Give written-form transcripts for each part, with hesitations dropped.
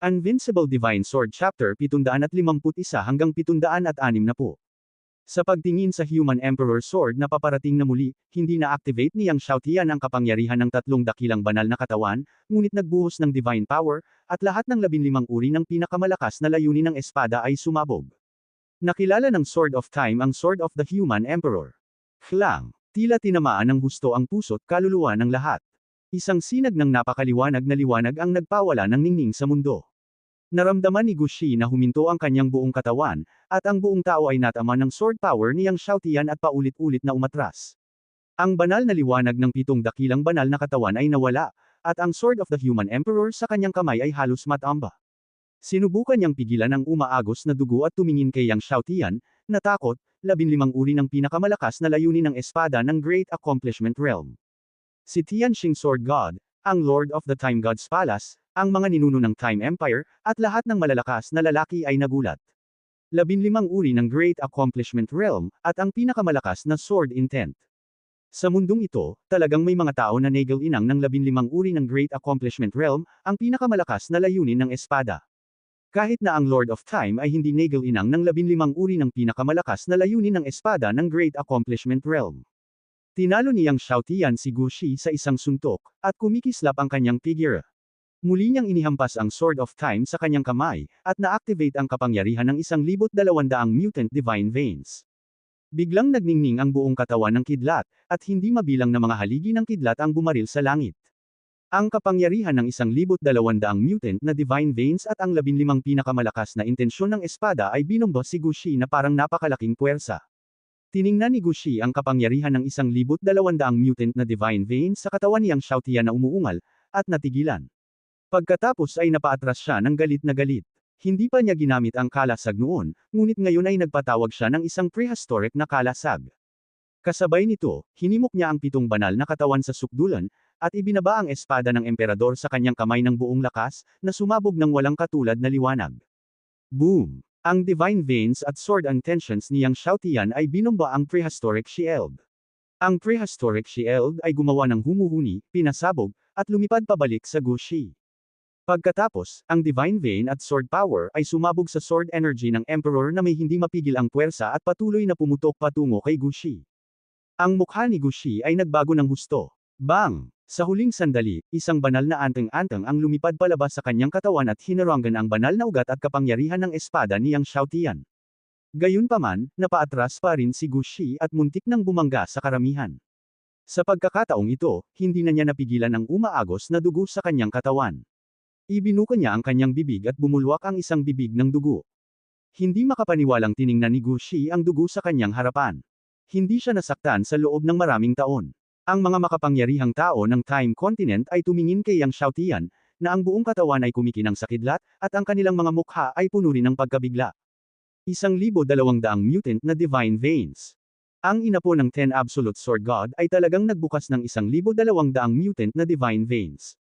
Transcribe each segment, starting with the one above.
Invincible Divine Sword Chapter 751 hanggang 760. Sa pagtingin sa Human Emperor Sword na paparating na muli, hindi na-activate ni Yang Xiaotian ang kapangyarihan ng tatlong dakilang banal na katawan, ngunit nagbuhos ng divine power, at lahat ng 15 uri ng pinakamalakas na layunin ng espada ay sumabog. Nakilala ng Sword of Time ang Sword of the Human Emperor. Hlang, tila tinamaan ng husto ang puso't kaluluwa ng lahat. Isang sinag ng napakaliwanag na liwanag ang nagpawala ng ningning sa mundo. Naramdaman ni Gushi na huminto ang kanyang buong katawan, at ang buong tao ay natama ng sword power ni Yang Xiaotian at paulit-ulit na umatras. Ang banal na liwanag ng 7 dakilang banal na katawan ay nawala, at ang Sword of the Human Emperor sa kanyang kamay ay halos matamba. Sinubukan niyang pigilan ang umaagos na dugo at tumingin kay Yang Xiaotian, natakot, 15 uri ng pinakamalakas na layunin ng espada ng Great Accomplishment Realm. Si Tianxing Sword God, ang Lord of the Time God's Palace, ang mga ninuno ng Time Empire, at lahat ng malalakas na lalaki ay nagulat. 15 uri ng Great Accomplishment Realm, at ang pinakamalakas na Sword Intent. Sa mundong ito, talagang may mga tao na nagal-inang ng 15 uri ng Great Accomplishment Realm, ang pinakamalakas na layunin ng espada. Kahit na ang Lord of Time ay hindi nagal-inang ng 15 uri ng pinakamalakas na layunin ng espada ng Great Accomplishment Realm. Tinalo ni Yang Xiaotian si Gushi sa isang suntok, at kumikislap ang kanyang figure. Muli niyang inihampas ang Sword of Time sa kanyang kamay, at na-activate ang kapangyarihan ng 1,200 mutant divine veins. Biglang nagningning ang buong katawan ng kidlat, at hindi mabilang na mga haligi ng kidlat ang bumaril sa langit. Ang kapangyarihan ng 1,200 mutant na divine veins at ang 15 pinakamalakas na intensyon ng espada ay binombo si Gushi na parang napakalaking puwersa. Tiningnan ni Gushi ang kapangyarihan ng 1,200 mutant na divine veins sa katawan ni Yang Xiaotian na umuungal, at natigilan. Pagkatapos ay napaatras siya ng galit na galit. Hindi pa niya ginamit ang kalasag noon, ngunit ngayon ay nagpatawag siya ng isang prehistoric na kalasag. Kasabay nito, hinimok niya ang 7 banal na katawan sa sukdulan, at ibinaba ang espada ng emperador sa kanyang kamay ng buong lakas, na sumabog ng walang katulad na liwanag. Boom! Ang divine veins at sword intentions ni Yang Xiaotian ay binomba ang prehistoric shield. Ang prehistoric shield ay gumawa ng humuhuni, pinasabog, at lumipad pabalik sa Gushi. Pagkatapos, ang Divine Vein at Sword Power ay sumabog sa Sword Energy ng Emperor na may hindi mapigil ang puwersa at patuloy na pumutok patungo kay Gushi. Ang mukha ni Gushi ay nagbago ng husto. Bang! Sa huling sandali, isang banal na anteng-anteng ang lumipad palabas sa kanyang katawan at hinarangan ang banal na ugat at kapangyarihan ng espada ni Yang Xiaotian. Gayunpaman, napaatras pa rin si Gushi at muntik nang bumangga sa karamihan. Sa pagkakataong ito, hindi na niya napigilan ang umaagos na dugo sa kanyang katawan. Ibinuka niya ang kanyang bibig at bumulwak ang isang bibig ng dugo. Hindi makapaniwalang tiningnan ni Gushi ang dugo sa kanyang harapan. Hindi siya nasaktan sa loob ng maraming taon. Ang mga makapangyarihang tao ng Time Continent ay tumingin kay Yang Xiaotian, na ang buong katawan ay kumikinang sa kidlat, at ang kanilang mga mukha ay puno rin ng pagkabigla. 1,200 mutant na divine veins. Ang inapo ng 10 Absolute Sword God ay talagang nagbukas ng 1,200 mutant na divine veins.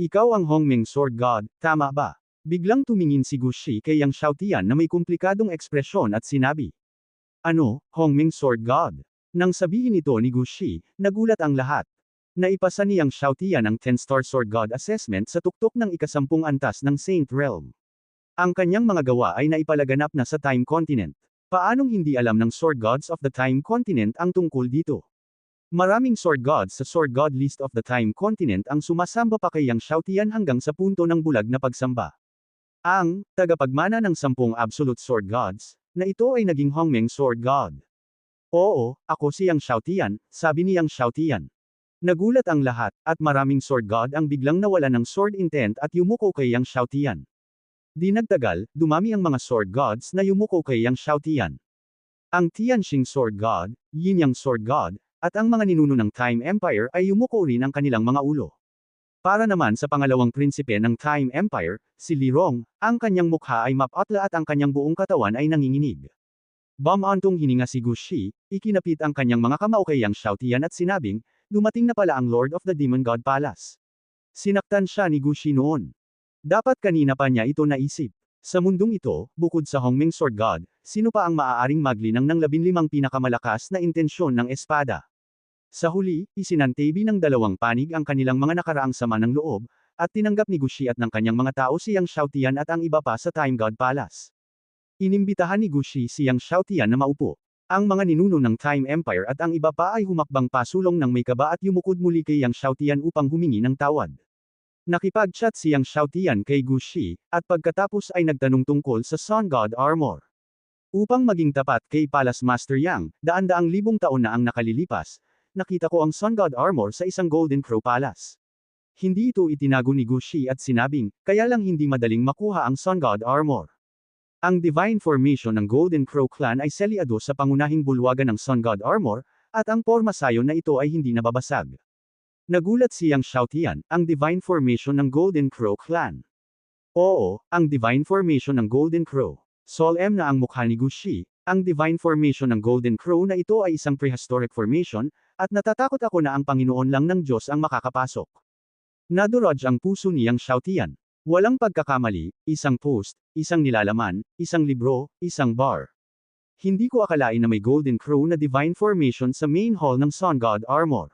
Ikaw ang Hongmeng Sword God, tama ba? Biglang tumingin si Gushi kay Yang Xiaotian na may komplikadong ekspresyon at sinabi. Ano, Hongmeng Sword God? Nang sabihin ito ni Gushi, nagulat ang lahat. Naipasa ni Yang Xiaotian ang 10-star Sword God assessment sa tuktok ng ika-10 antas ng Saint Realm. Ang kanyang mga gawa ay naipalaganap na sa Time Continent. Paanong hindi alam ng Sword Gods of the Time Continent ang tungkol dito? Maraming Sword Gods sa Sword God List of the Time Continent ang sumasamba pa kay Yang Xiaotian hanggang sa punto ng bulag na pagsamba. Ang tagapagmana ng 10 Absolute Sword Gods, na ito ay naging Hongmeng Sword God. Oo, ako si Yang Xiaotian, sabi ni Yang Xiaotian. Nagulat ang lahat, at maraming Sword God ang biglang nawala ng Sword Intent at yumuko kay Yang Xiaotian. Di nagtagal, dumami ang mga Sword Gods na yumuko kay Yang Xiaotian. Ang Tianxing Sword God, Yinyang Sword God, at ang mga ninuno ng Time Empire ay yumuko rin ang kanilang mga ulo. Para naman sa pangalawang prinsipe ng Time Empire, si Li Rong, ang kanyang mukha ay mapatla at ang kanyang buong katawan ay nanginginig. Bumantong hininga si Gushi, ikinapit ang kanyang mga kamao kay Yang Xiaotian at sinabing, dumating na pala ang Lord of the Demon God Palace. Sinaktan siya ni Gushi noon. Dapat kanina pa niya ito naisip. Sa mundong ito, bukod sa Hongmeng Sword God, sino pa ang maaaring maglinang ng 15 pinakamalakas na intensyon ng espada? Sa huli, isinantabi ng dalawang panig ang kanilang mga nakaraang sama ng loob, at tinanggap ni Gushi at ng kanyang mga tao si Yang Xiaotian at ang iba pa sa Time God Palace. Inimbitahan ni Gushi si Yang Xiaotian na maupo. Ang mga ninuno ng Time Empire at ang iba pa ay humakbang pasulong ng may kaba at yumukod muli kay Yang Xiaotian upang humingi ng tawad. Nakipag-chat si Yang Xiaotian kay Gushi, at pagkatapos ay nagtanong tungkol sa Sun God Armor. Upang maging tapat kay Palace Master Yang, daan-daang libong taon na ang nakalilipas, nakita ko ang Sun God Armor sa isang Golden Crow Palace. Hindi ito itinago ni Gushi at sinabing, kaya lang hindi madaling makuha ang Sun God Armor. Ang Divine Formation ng Golden Crow Clan ay selyado sa pangunahing bulwagan ng Sun God Armor, at ang porma sayon na ito ay hindi nababasag. Nagulat si Yang Xiaotian, ang Divine Formation ng Golden Crow Clan. Oo, ang Divine Formation ng Golden Crow. Solemn na ang mukha ni Gushi, ang Divine Formation ng Golden Crow na ito ay isang prehistoric formation, at natatakot ako na ang Panginoon lang ng Diyos ang makakapasok. Nadurog ang puso ni Yang Xiaotian. Walang pagkakamali, isang post, isang nilalaman, isang libro, isang bar. Hindi ko akalain na may Golden Crow na Divine Formation sa main hall ng Sun God Armor.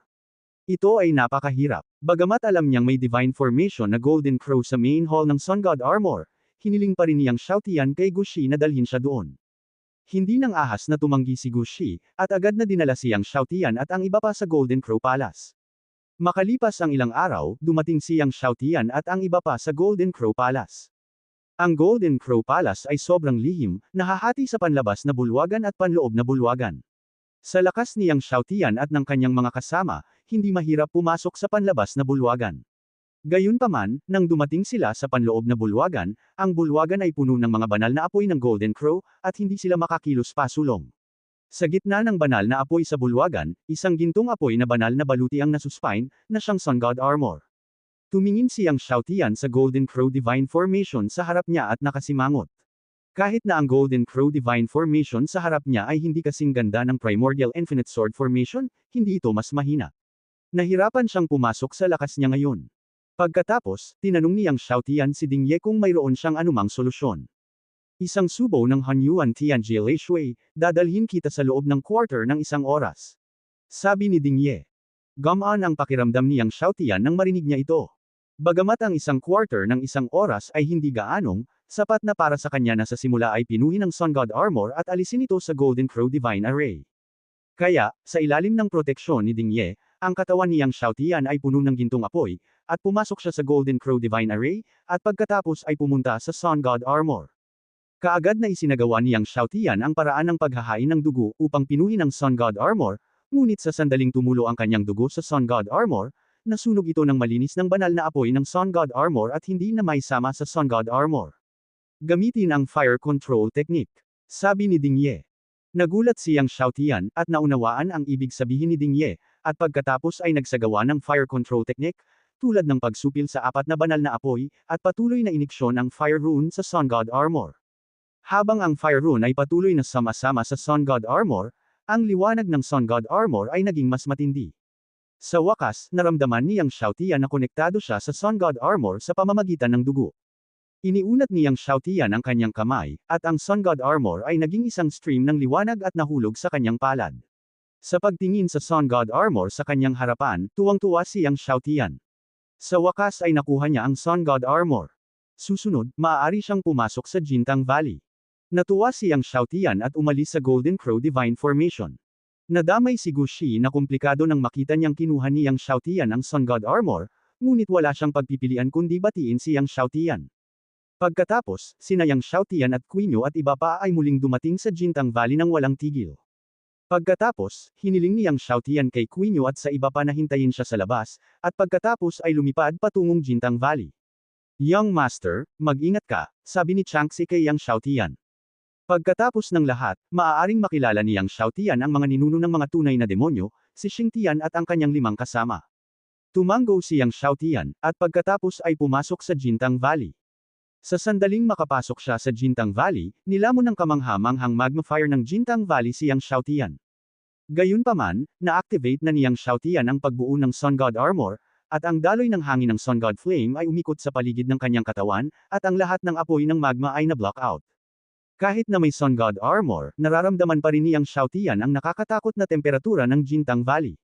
Ito ay napakahirap. Bagamat alam niyang may Divine Formation na Golden Crow sa main hall ng Sun God Armor, hiniling pa rin ni Yang Xiaotian kay Gushi na dalhin siya doon. Hindi nang ahas na tumanggi si Gushi, at agad na dinala si Yang Xiaotian at ang iba pa sa Golden Crow Palace. Makalipas ang ilang araw, dumating si Yang Xiaotian at ang iba pa sa Golden Crow Palace. Ang Golden Crow Palace ay sobrang lihim, nahahati sa panlabas na bulwagan at panloob na bulwagan. Sa lakas ni Yang Xiaotian at ng kanyang mga kasama, hindi mahirap pumasok sa panlabas na bulwagan. Gayunpaman, nang dumating sila sa panloob na bulwagan, ang bulwagan ay puno ng mga banal na apoy ng Golden Crow, at hindi sila makakilos pasulong. Sa gitna ng banal na apoy sa bulwagan, isang gintong apoy na banal na baluti ang nasuspine, na siyang Sun God Armor. Tumingin si Yang Xiaotian sa Golden Crow Divine Formation sa harap niya at nakasimangot. Kahit na ang Golden Crow Divine Formation sa harap niya ay hindi kasing ganda ng Primordial Infinite Sword Formation, hindi ito mas mahina. Nahirapan siyang pumasok sa lakas niya ngayon. Pagkatapos, tinanong ni Yang Xiaotian si Ding Ye kung mayroon siyang anumang solusyon. Isang subo ng Hanyuan Tianjie Lei Shui, dadalhin kita sa loob ng quarter ng isang oras. Sabi ni Ding Ye. Gumaan ang pakiramdam ni Yang Xiaotian nang marinig niya ito. Bagamat ang isang quarter ng isang oras ay hindi gaanong, sapat na para sa kanya na sa simula ay pinuhin ng Sun God Armor at alisin ito sa Golden Crow Divine Array. Kaya, sa ilalim ng proteksyon ni Ding Ye, ang katawan ni Yang Xiaotian ay puno ng gintong apoy, at pumasok siya sa Golden Crow Divine Array, at pagkatapos ay pumunta sa Sun God Armor. Kaagad na isinagawa ni Yang Xiaotian ang paraan ng paghahain ng dugo upang pinuhin ang Sun God Armor, ngunit sa sandaling tumulo ang kanyang dugo sa Sun God Armor, nasunog ito ng malinis ng banal na apoy ng Sun God Armor at hindi na maisama sa Sun God Armor. Gamitin ang Fire Control Technique. Sabi ni Ding Ye. Nagulat si Yang Xiaotian at naunawaan ang ibig sabihin ni Ding Ye, at pagkatapos ay nagsagawa ng Fire Control Technique, tulad ng pagsupil sa apat na banal na apoy, at patuloy na iniksyon ang Fire Rune sa Sun God Armor. Habang ang Fire Rune ay patuloy na sama-sama sa Sun God Armor, ang liwanag ng Sun God Armor ay naging mas matindi. Sa wakas, naramdaman ni Yang Xiaotian na konektado siya sa Sun God Armor sa pamamagitan ng dugo. Iniunat ni Yang Xiaotian ang kanyang kamay, at ang Sun God Armor ay naging isang stream ng liwanag at nahulog sa kanyang palad. Sa pagtingin sa Sun God Armor sa kanyang harapan, tuwang-tuwa si Yang Xiaotian. Sa wakas ay nakuha niya ang Sun God Armor. Susunod, maaari siyang pumasok sa Jintang Valley. Natuwa si Yang Xiaotian at umalis sa Golden Crow Divine Formation. Nadamay si Gushi na komplikado nang makita niyang kinuha ni Yang Xiaotian ang Sun God Armor, ngunit wala siyang pagpipilian kundi batiin si Yang Xiaotian. Pagkatapos, sina Yang Xiaotian at Quinyo at iba pa ay muling dumating sa Jintang Valley nang walang tigil. Pagkatapos, hiniling ni Yang Xiaotian kay Quinyo at sa iba pa na hintayin siya sa labas, at pagkatapos ay lumipad patungong Jintang Valley. Young Master, mag-ingat ka, sabi ni Changxi kay Yang Xiaotian. Pagkatapos ng lahat, maaaring makilala ni Yang Xiaotian ang mga ninuno ng mga tunay na demonyo, si Xingtian at ang kanyang 5 kasama. Tumanggo si Yang Xiaotian, at pagkatapos ay pumasok sa Jintang Valley. Sa sandaling makapasok siya sa Jintang Valley, nilamon ng kamangha-manghang magma fire ng Jintang Valley si Yang Xiaotian. Gayunpaman, na-activate na ni Yang Xiaotian ang pagbuo ng Sun God Armor, at ang daloy ng hangin ng Sun God Flame ay umikot sa paligid ng kanyang katawan, at ang lahat ng apoy ng magma ay na-block out. Kahit na may Sun God Armor, nararamdaman pa rin ni Yang Xiaotian ang nakakatakot na temperatura ng Jintang Valley.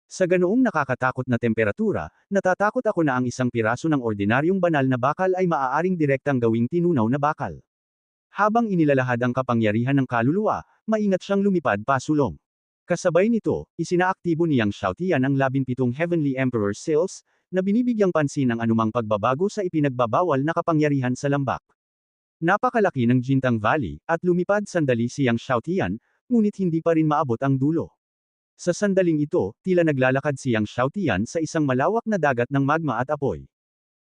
Sa ganoong nakakatakot na temperatura, natatakot ako na ang isang piraso ng ordinaryong banal na bakal ay maaaring direktang gawing tinunaw na bakal. Habang inilalahad ang kapangyarihan ng kaluluwa, maingat siyang lumipad pasulong. Kasabay nito, isinaaktibo niyang Xiaotian ang 17 Heavenly Emperor Seals, na binibigyang pansin ang anumang pagbabago sa ipinagbabawal na kapangyarihan sa lambak. Napakalaki ng Jintang Valley, at lumipad sandali siyang Xiaotian, ngunit hindi pa rin maabot ang dulo. Sa sandaling ito, tila naglalakad siyang Xiaotian sa isang malawak na dagat ng magma at apoy.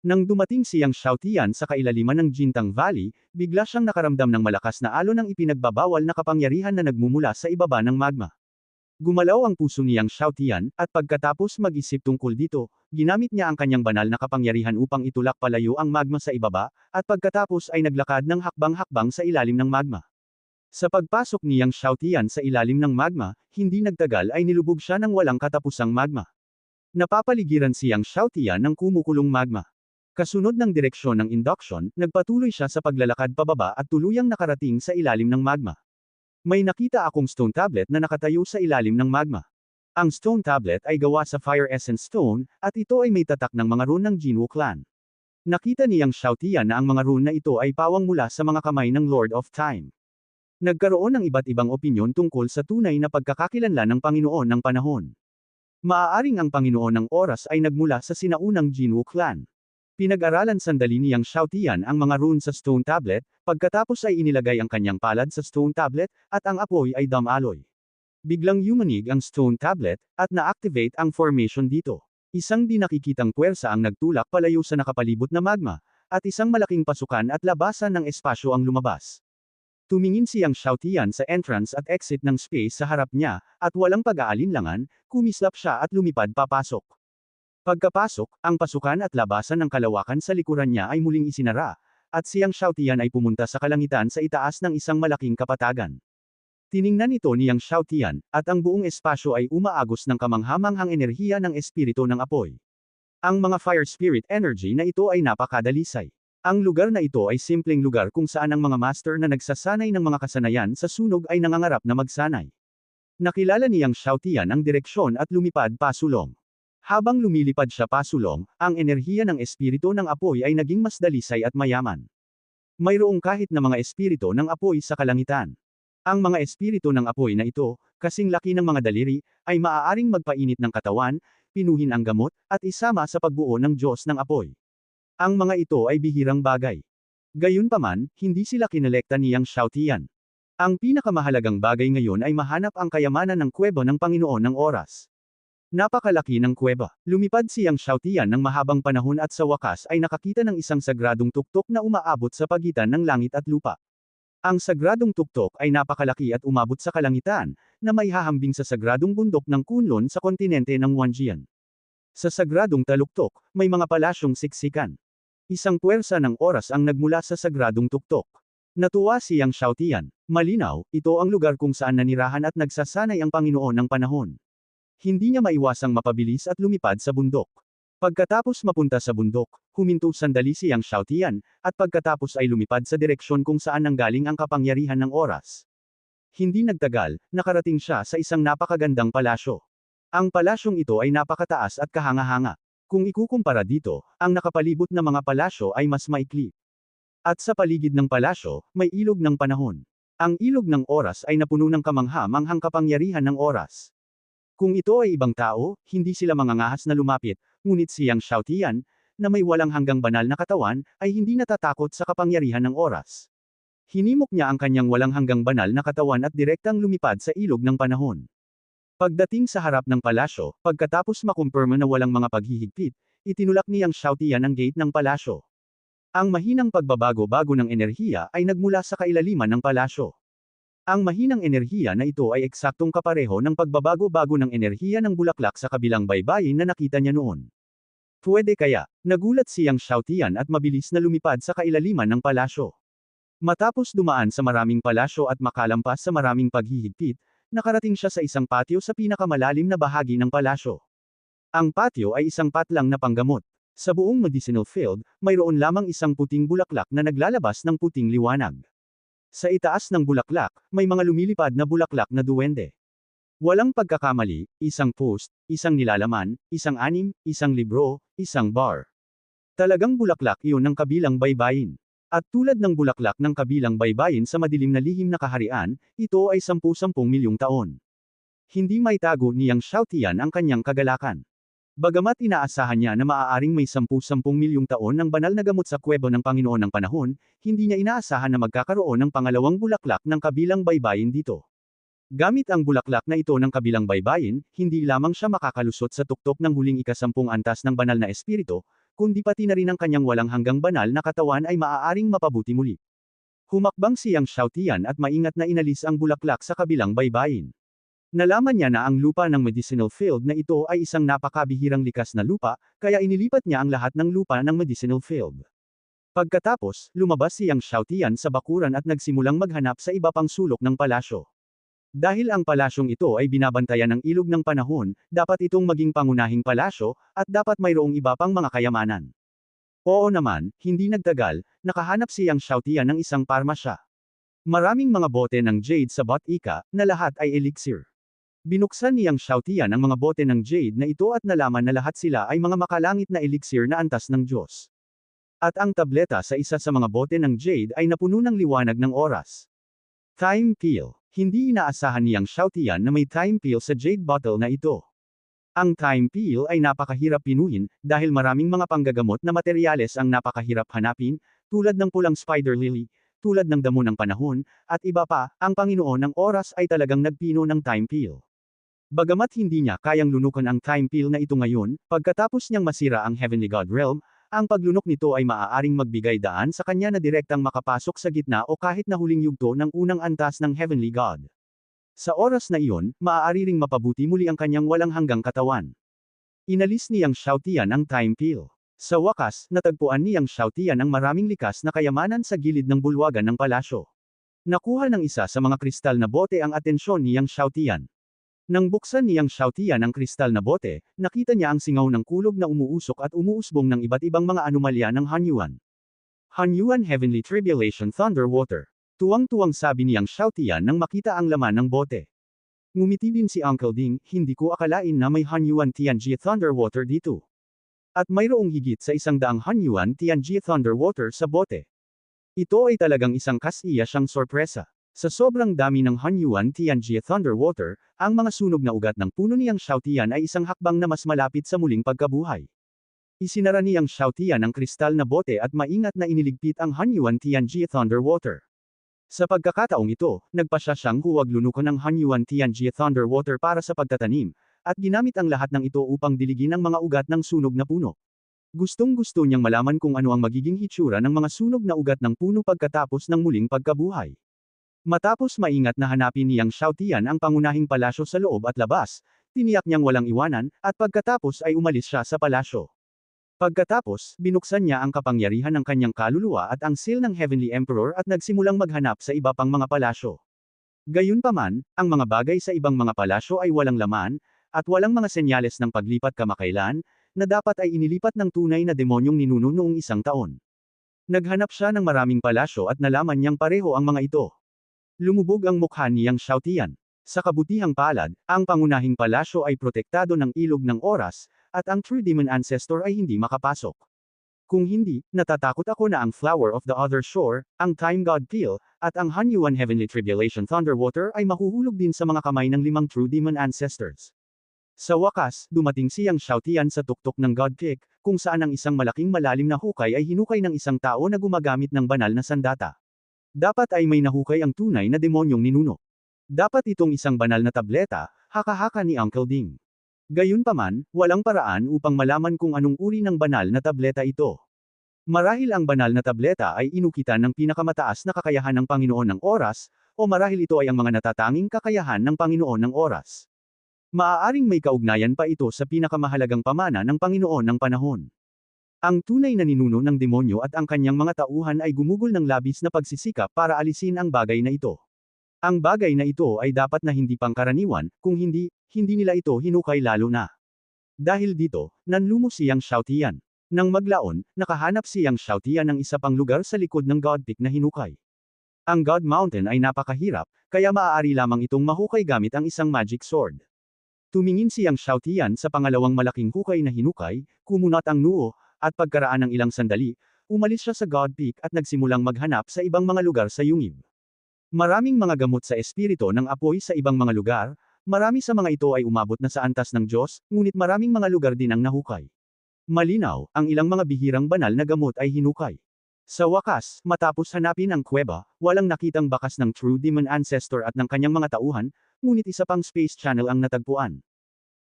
Nang dumating siyang Xiaotian sa kailaliman ng Jintang Valley, bigla siyang nakaramdam ng malakas na alon ng ipinagbabawal na kapangyarihan na nagmumula sa ibaba ng magma. Gumalaw ang puso niyang Xiaotian, at pagkatapos mag-isip tungkol dito, ginamit niya ang kanyang banal na kapangyarihan upang itulak palayo ang magma sa ibaba, at pagkatapos ay naglakad ng hakbang-hakbang sa ilalim ng magma. Sa pagpasok niyang Xiaotian sa ilalim ng magma, hindi nagtagal ay nilubog siya ng walang katapusang magma. Napapaligiran siyang Xiaotian ng kumukulong magma. Kasunod ng direksyon ng induction, nagpatuloy siya sa paglalakad pababa at tuluyang nakarating sa ilalim ng magma. May nakita akong stone tablet na nakatayo sa ilalim ng magma. Ang stone tablet ay gawa sa Fire Essence Stone, at ito ay may tatak ng mga rune ng Jinwu clan. Nakita niyang Xiaotian na ang mga rune na ito ay pawang mula sa mga kamay ng Lord of Time. Nagkaroon ng iba't ibang opinyon tungkol sa tunay na pagkakakilanlan ng Panginoon ng panahon. Maaaring ang Panginoon ng oras ay nagmula sa sinaunang Jinwu clan. Pinag-aralan sandali niyang Xiaotian ang mga rune sa stone tablet, pagkatapos ay inilagay ang kanyang palad sa stone tablet, at ang apoy ay damaloy. Biglang yumanig ang stone tablet, at na-activate ang formation dito. Isang di nakikitang puwersa ang nagtulak palayo sa nakapalibot na magma, at isang malaking pasukan at labasan ng espasyo ang lumabas. Tumingin siyang Xiaotian sa entrance at exit ng space sa harap niya, at walang pag-aalinlangan, kumislap siya at lumipad papasok. Pagkapasok, ang pasukan at labasan ng kalawakan sa likuran niya ay muling isinara, at siyang Xiaotian ay pumunta sa kalangitan sa itaas ng isang malaking kapatagan. Tiningnan ito niyang Xiaotian, at ang buong espasyo ay umaagos ng kamanghamanghang enerhiya ng espiritu ng apoy. Ang mga fire spirit energy na ito ay napakadalisay. Ang lugar na ito ay simpleng lugar kung saan ang mga master na nagsasanay ng mga kasanayan sa sunog ay nangangarap na magsanay. Nakilala niyang Xiaotian ang direksyon at lumipad pasulong. Habang lumilipad siya pasulong, ang enerhiya ng espiritu ng apoy ay naging mas dalisay at mayaman. Mayroong kahit na mga espiritu ng apoy sa kalangitan. Ang mga espiritu ng apoy na ito, kasing laki ng mga daliri, ay maaaring magpainit ng katawan, pinuhin ang gamot, at isama sa pagbuo ng Diyos ng apoy. Ang mga ito ay bihirang bagay. Gayunpaman, hindi sila kinolekta niyang Xiaotian. Ang pinakamahalagang bagay ngayon ay mahanap ang kayamanan ng kuweba ng Panginoon ng oras. Napakalaki ng kuweba. Lumipad siyang Xiaotian ng mahabang panahon at sa wakas ay nakakita ng isang sagradong tuktok na umaabot sa pagitan ng langit at lupa. Ang sagradong tuktok ay napakalaki at umabot sa kalangitan, na may hahambing sa sagradong bundok ng Kunlun sa kontinente ng Wanjian. Sa sagradong taluktok, may mga palasyong siksikan. Isang puwersa ng oras ang nagmula sa sagradong tuktok. Natuwa siyang Xiaotian. Malinaw, ito ang lugar kung saan nanirahan at nagsasanay ang Panginoon ng panahon. Hindi niya maiwasang mapabilis at lumipad sa bundok. Pagkatapos mapunta sa bundok, huminto sandali siyang Xiaotian, at pagkatapos ay lumipad sa direksyon kung saan nanggaling ang kapangyarihan ng oras. Hindi nagtagal, nakarating siya sa isang napakagandang palasyo. Ang palasyong ito ay napakataas at kahanga-hanga. Kung ikukumpara dito, ang nakapalibot na mga palasyo ay mas maikli. At sa paligid ng palasyo, may ilog ng panahon. Ang ilog ng oras ay napuno ng kamangha-manghang kapangyarihan ng oras. Kung ito ay ibang tao, hindi sila mangangahas na lumapit, ngunit siyang Xiaotian, na may walang hanggang banal na katawan, ay hindi natatakot sa kapangyarihan ng oras. Hinimok niya ang kanyang walang hanggang banal na katawan at direktang lumipad sa ilog ng panahon. Pagdating sa harap ng palasyo, pagkatapos makumpirma na walang mga paghihigpit, itinulak niyang Xiaotian ang gate ng palasyo. Ang mahinang pagbabago-bago ng enerhiya ay nagmula sa kailaliman ng palasyo. Ang mahinang enerhiya na ito ay eksaktong kapareho ng pagbabago-bago ng enerhiya ng bulaklak sa kabilang baybayin na nakita niya noon. Pwede kaya, nagulat siyang Xiaotian at mabilis na lumipad sa kailaliman ng palasyo. Matapos dumaan sa maraming palasyo at makalampas sa maraming paghihigpit, nakarating siya sa isang patio sa pinakamalalim na bahagi ng palasyo. Ang patio ay isang patlang na panggamot. Sa buong medicinal field, mayroon lamang isang puting bulaklak na naglalabas ng puting liwanag. Sa itaas ng bulaklak, may mga lumilipad na bulaklak na duwende. Walang pagkakamali, isang post, isang nilalaman, isang anim, isang libro, isang bar. Talagang bulaklak iyon ng kabilang baybayin. At tulad ng bulaklak ng kabilang baybayin sa madilim na lihim na kaharian, ito ay 10-10 milyong taon. Hindi may tago niyang Xiaotian ang kanyang kagalakan. Bagamat inaasahan niya na maaaring may 10-10 milyong taon ng banal na gamot sa kuwebo ng Panginoon ng panahon, hindi niya inaasahan na magkakaroon ng pangalawang bulaklak ng kabilang baybayin dito. Gamit ang bulaklak na ito ng kabilang baybayin, hindi lamang siya makakalusot sa tuktok ng huling ika-10 antas ng banal na espiritu, kundi pati na rin ang kanyang walang hanggang banal na katawan ay maaaring mapabuti muli. Humakbang siyang Xiaotian at maingat na inalis ang bulaklak sa kabilang baybayin. Nalaman niya na ang lupa ng medicinal field na ito ay isang napakabihirang likas na lupa, kaya inilipat niya ang lahat ng lupa ng medicinal field. Pagkatapos, lumabas siyang Xiaotian sa bakuran at nagsimulang maghanap sa iba pang sulok ng palasyo. Dahil ang palasyong ito ay binabantayan ng ilog ng panahon, dapat itong maging pangunahing palasyo, at dapat mayroong iba pang mga kayamanan. Oo naman, hindi nagtagal, nakahanap siyang Xiaotian ng isang parmasya. Maraming mga bote ng jade sa botika, na lahat ay elixir. Binuksan niyang Xiaotian ang mga bote ng jade na ito at nalaman na lahat sila ay mga makalangit na elixir na antas ng Diyos. At ang tableta sa isa sa mga bote ng jade ay napuno ng liwanag ng oras. Time pill. Hindi inaasahan niyang Xiaotian na may time pill sa jade bottle na ito. Ang time pill ay napakahirap pinuhin, dahil maraming mga panggagamot na materyales ang napakahirap hanapin, tulad ng pulang spider lily, tulad ng damo ng panahon, at iba pa, ang Panginoon ng oras ay talagang nagpino ng time pill. Bagamat hindi niya kayang lunukan ang time pill na ito ngayon, pagkatapos niyang masira ang Heavenly God Realm, ang paglunok nito ay maaaring magbigay daan sa kanya na direktang makapasok sa gitna o kahit na huling yugto ng unang antas ng Heavenly God. Sa oras na iyon, maaari ring mapabuti muli ang kanyang walang hanggang katawan. Inalis niyang Xiaotian ang time pill. Sa wakas, natagpuan niyang Xiaotian ang maraming likas na kayamanan sa gilid ng bulwagan ng palasyo. Nakuha ng isa sa mga kristal na bote ang atensyon niyang Xiaotian. Nang buksan niyang Xiaotian ang kristal na bote, nakita niya ang singaw ng kulog na umuusok at umuusbong ng iba't ibang mga anomalya ng Hanyuan. Hanyuan Heavenly Tribulation Thunder Water. Tuwang-tuwang sabi niyang Xiaotian nang makita ang laman ng bote. Ngumiti din si Uncle Ding, hindi ko akalain na may Hanyuan Tianjie Thunder Water dito. At mayroong higit sa 100 Hanyuan Tianjie Thunder Water sa bote. Ito ay talagang isang kasiya siyang sorpresa. Sa sobrang dami ng Hanyuan Tianjie Thunder Water, ang mga sunog na ugat ng puno niyang Xiaotian ay isang hakbang na mas malapit sa muling pagkabuhay. Isinara niyang Xiaotian ang kristal na bote at maingat na iniligpit ang Hanyuan Tianjie Thunder Water. Sa pagkakataong ito, nagpasya siyang huwag lunukan ng Hanyuan Tianjie Thunder Water para sa pagtatanim, at ginamit ang lahat ng ito upang diligin ang mga ugat ng sunog na puno. Gustong-gusto niyang malaman kung ano ang magiging hitsura ng mga sunog na ugat ng puno pagkatapos ng muling pagkabuhay. Matapos maingat na hanapin niyang Xiaotian ang pangunahing palasyo sa loob at labas, tiniyak niyang walang iwanan, at pagkatapos ay umalis siya sa palasyo. Pagkatapos, binuksan niya ang kapangyarihan ng kanyang kaluluwa at ang seal ng Heavenly Emperor at nagsimulang maghanap sa iba pang mga palasyo. Gayunpaman, ang mga bagay sa ibang mga palasyo ay walang laman, at walang mga senyales ng paglipat kamakailan, na dapat ay inilipat ng tunay na demonyong ninuno noong 1 taon. Naghanap siya ng maraming palasyo at nalaman niyang pareho ang mga ito. Lumubog ang mukha niyang Xiaotian. Sa kabutihang palad, ang pangunahing palasyo ay protektado ng ilog ng oras, at ang True Demon Ancestor ay hindi makapasok. Kung hindi, natatakot ako na ang Flower of the Other Shore, ang Time God Pill, at ang Hanyuan Heavenly Tribulation Thunder Water ay mahuhulog din sa mga kamay ng 5 True Demon Ancestors. Sa wakas, dumating siyang Xiaotian sa tuktok ng God Pick, kung saan ang isang malaking malalim na hukay ay hinukay ng isang tao na gumagamit ng banal na sandata. Dapat ay may nahukay ang tunay na demonyong ninuno. Dapat itong isang banal na tableta, haka-haka ni Uncle Ding. Gayunpaman, walang paraan upang malaman kung anong uri ng banal na tableta ito. Marahil ang banal na tableta ay inukitan ng pinakamataas na kakayahan ng Panginoon ng oras, o marahil ito ay ang mga natatanging kakayahan ng Panginoon ng oras. Maaaring may kaugnayan pa ito sa pinakamahalagang pamana ng Panginoon ng panahon. Ang tunay na ninuno ng demonyo at ang kanyang mga tauhan ay gumugol ng labis na pagsisikap para alisin ang bagay na ito. Ang bagay na ito ay dapat na hindi pangkaraniwan, kung hindi, hindi nila ito hinukay lalo na. Dahil dito, nanlumo siyang Xiaotian. Nang maglaon, nakahanap siyang Xiaotian ng isa pang lugar sa likod ng God Pick na hinukay. Ang God Mountain ay napakahirap, kaya maaari lamang itong mahukay gamit ang isang magic sword. Tumingin si Yang Xiaotian sa pangalawang malaking hukay na hinukay, kumunat ang noo, at pagkaraan ng ilang sandali, umalis siya sa God Peak at nagsimulang maghanap sa ibang mga lugar sa yungib. Maraming mga gamot sa espiritu ng apoy sa ibang mga lugar, marami sa mga ito ay umabot na sa antas ng Diyos, ngunit maraming mga lugar din ang nahukay. Malinaw, ang ilang mga bihirang banal na gamot ay hinukay. Sa wakas, matapos hanapin ang kuweba, walang nakitang bakas ng True Demon Ancestor at ng kanyang mga tauhan, ngunit isa pang space channel ang natagpuan.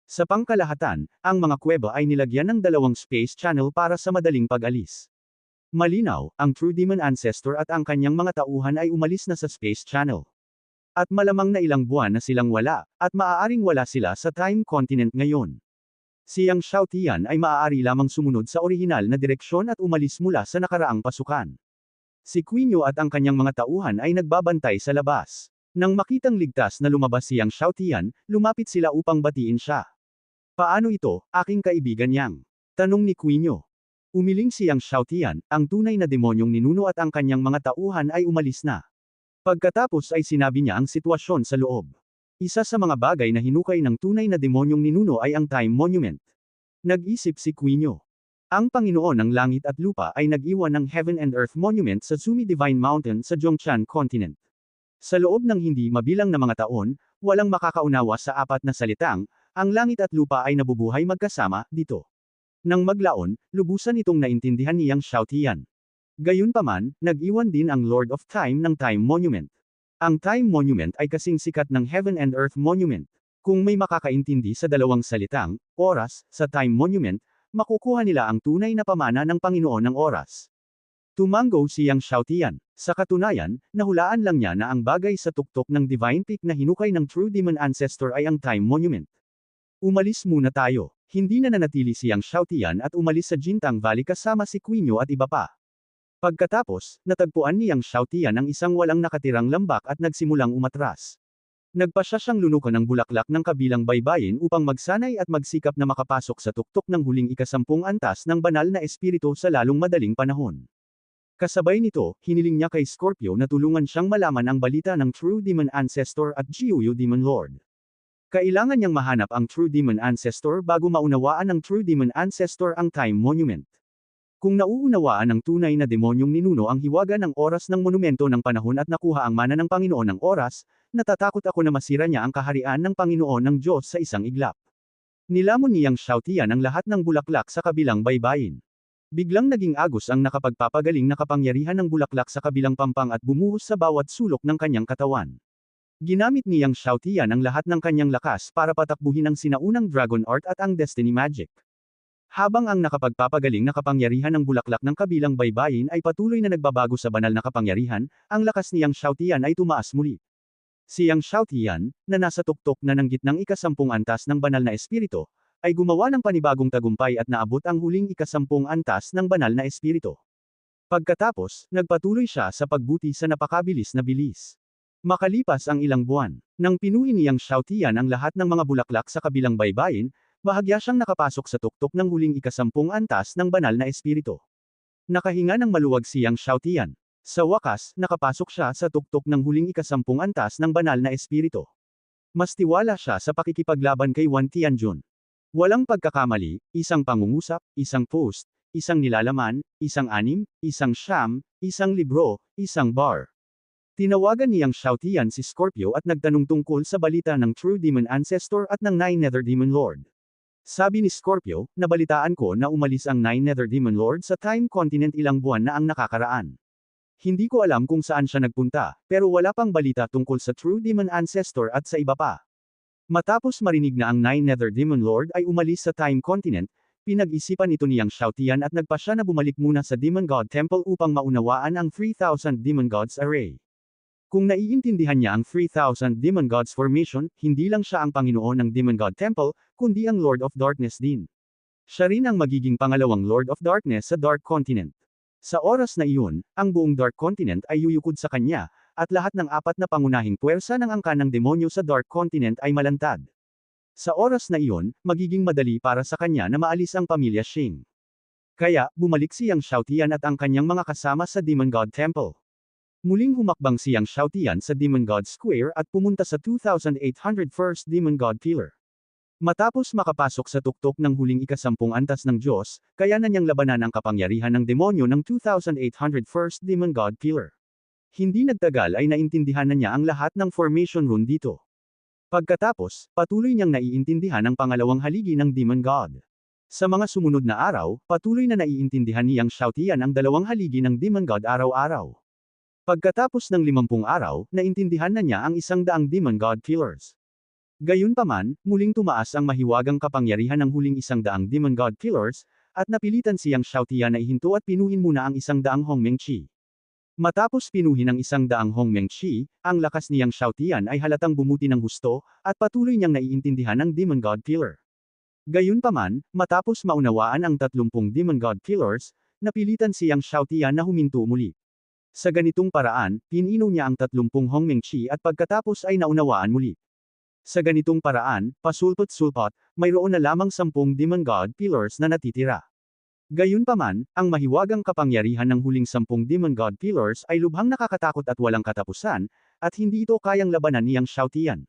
Sa pangkalahatan, ang mga kuweba ay nilagyan ng dalawang space channel para sa madaling pag-alis. Malinaw, ang True Demon Ancestor at ang kanyang mga tauhan ay umalis na sa space channel. At malamang na ilang buwan na silang wala, at maaaring wala sila sa time continent ngayon. Si Yang Xiaotian ay maaari lamang sumunod sa orihinal na direksyon at umalis mula sa nakaraang pasukan. Si Quinyo at ang kanyang mga tauhan ay nagbabantay sa labas. Nang makitang ligtas na lumabas si Yang Xiaotian, lumapit sila upang batiin siya. Paano ito, aking kaibigan Yang? Tanong ni Quinyo. Umiling si Yang Xiaotian, ang tunay na demonyong ninuno at ang kanyang mga tauhan ay umalis na. Pagkatapos ay sinabi niya ang sitwasyon sa loob. Isa sa mga bagay na hinukay ng tunay na demonyong ninuno ay ang Time Monument. Nag-isip si Quinyo. Ang Panginoon ng Langit at Lupa ay nag-iwan ng Heaven and Earth Monument sa Zumi Divine Mountain sa Zhongshan Continent. Sa loob ng hindi mabilang na mga taon, walang makakaunawa sa apat na salitang, ang langit at lupa ay nabubuhay magkasama, dito. Nang maglaon, lubusan itong naintindihan ni Yang Xiaotian. Gayunpaman, nag-iwan din ang Lord of Time ng Time Monument. Ang Time Monument ay kasing sikat ng Heaven and Earth Monument. Kung may makakaintindi sa dalawang salitang, oras, sa Time Monument, makukuha nila ang tunay na pamana ng Panginoon ng oras. Tumango si Yang Xiaotian. Sa katunayan, nahulaan lang niya na ang bagay sa tuktok ng Divine Peak na hinukay ng True Demon Ancestor ay ang Time Monument. Umalis muna tayo. Hindi na nanatili si Yang Xiaotian at umalis sa Jintang Valley kasama si Quinyo at iba pa. Pagkatapos, natagpuan ni Yang Xiaotian ang isang walang nakatirang lambak at nagsimulang umatras. Nagpasya siyang lunukan ng bulaklak ng kabilang baybayin upang magsanay at magsikap na makapasok sa tuktok ng huling ikasampung antas ng banal na espiritu sa lalong madaling panahon. Kasabay nito, hiniling niya kay Scorpio na tulungan siyang malaman ang balita ng True Demon Ancestor at Jiuyu Demon Lord. Kailangan niyang mahanap ang True Demon Ancestor bago maunawaan ng True Demon Ancestor ang Time Monument. Kung nauunawaan ng tunay na demonyong ninuno ang hiwaga ng oras ng monumento ng panahon at nakuha ang mana ng Panginoon ng oras, natatakot ako na masira niya ang kaharian ng Panginoon ng Diyos sa isang iglap. Nilamon ni Yang Xiaotian ang lahat ng bulaklak sa kabilang baybayin. Biglang naging agos ang nakapagpapagaling na kapangyarihan ng bulaklak sa kabilang pampang at bumuhos sa bawat sulok ng kanyang katawan. Ginamit ni Yang Xiaotian ang lahat ng kanyang lakas para patakbuhin ang sinaunang Dragon Art at ang Destiny Magic. Habang ang nakapagpapagaling na kapangyarihan ng bulaklak ng kabilang baybayin ay patuloy na nagbabago sa banal na kapangyarihan, ang lakas ni Yang Xiaotian ay tumaas muli. Si Yang Xiaotian, na nasa tuktok na ng gitnang ikasampung antas ng banal na espiritu, ay gumawa ng panibagong tagumpay at naabot ang huling ikasampung antas ng banal na espiritu. Pagkatapos, nagpatuloy siya sa pagbuti sa napakabilis na bilis. Makalipas ang ilang buwan, nang pinuhin ni Yang Xiaotian ang lahat ng mga bulaklak sa kabilang baybayin, bahagya siyang nakapasok sa tuktok ng huling ikasampung antas ng banal na espiritu. Nakahinga ng maluwag si Yang Xiaotian. Sa wakas, nakapasok siya sa tuktok ng huling ikasampung antas ng banal na espiritu. Mas tiwala siya sa pakikipaglaban kay Wan Tianjun. Walang pagkakamali, isang pangungusap, isang post, isang nilalaman, isang anim, isang siyam, isang libro, isang bar. Tinawagan ni Yang Xiaotian si Scorpio at nagtanong tungkol sa balita ng True Demon Ancestor at ng Nine Nether Demon Lord. Sabi ni Scorpio, nabalitaan ko na umalis ang Nine Nether Demon Lord sa Time Continent ilang buwan na ang nakakaraan. Hindi ko alam kung saan siya nagpunta, pero wala pang balita tungkol sa True Demon Ancestor at sa iba pa. Matapos marinig na ang Nine Nether Demon Lord ay umalis sa Time Continent, pinag-isipan ito ni Yang Xiaotian at nagpasya na bumalik muna sa Demon God Temple upang maunawaan ang 3,000 Demon Gods Array. Kung naiintindihan niya ang 3,000 Demon Gods Formation, hindi lang siya ang Panginoon ng Demon God Temple, kundi ang Lord of Darkness din. Siya rin ang magiging pangalawang Lord of Darkness sa Dark Continent. Sa oras na iyon, ang buong Dark Continent ay yuyukod sa kanya, at lahat ng apat na pangunahing puwersa ng angkan ng demonyo sa Dark Continent ay malantad. Sa oras na iyon, magiging madali para sa kanya na maalis ang pamilya Xing. Kaya, bumalik si Yang Xiaotian at ang kanyang mga kasama sa Demon God Temple. Muling humakbang siyang Shoutian sa Demon God Square at pumunta sa 2801st Demon God Pillar. Matapos makapasok sa tuktok ng huling ikasampung antas ng Diyos, kaya na niyang labanan ang kapangyarihan ng demonyo ng 2801st Demon God Pillar. Hindi nagtagal ay naintindihan na niya ang lahat ng formation rune dito. Pagkatapos, patuloy niyang naiintindihan ang pangalawang haligi ng Demon God. Sa mga sumunod na araw, patuloy na naiintindihan niyang Shoutian ang dalawang haligi ng Demon God araw-araw. Pagkatapos ng 50 araw, naintindihan na niya ang 100 Demon God Killers. Gayunpaman, muling tumaas ang mahiwagang kapangyarihan ng huling 100 Demon God Killers, at napilitan siyang Shoutian na ihinto at pinuhin muna ang 100 Hongmeng Chi. Matapos pinuhin ang 100 Hongmeng Chi, ang lakas niyang Shoutian ay halatang bumuti ng husto, at patuloy niyang naiintindihan ang Demon God Killer. Gayunpaman, matapos maunawaan ang 30 Demon God Killers, napilitan siyang Shoutian na huminto muli. Sa ganitong paraan, pinino niya ang 30 Hongmeng Chi at pagkatapos ay naunawaan muli. Sa ganitong paraan, pasulpot-sulpot, mayroon na lamang 10 Demon God Pillars na natitira. Gayunpaman, ang mahiwagang kapangyarihan ng huling 10 Demon God Pillars ay lubhang nakakatakot at walang katapusan, at hindi ito kayang labanan niyang Shoutian.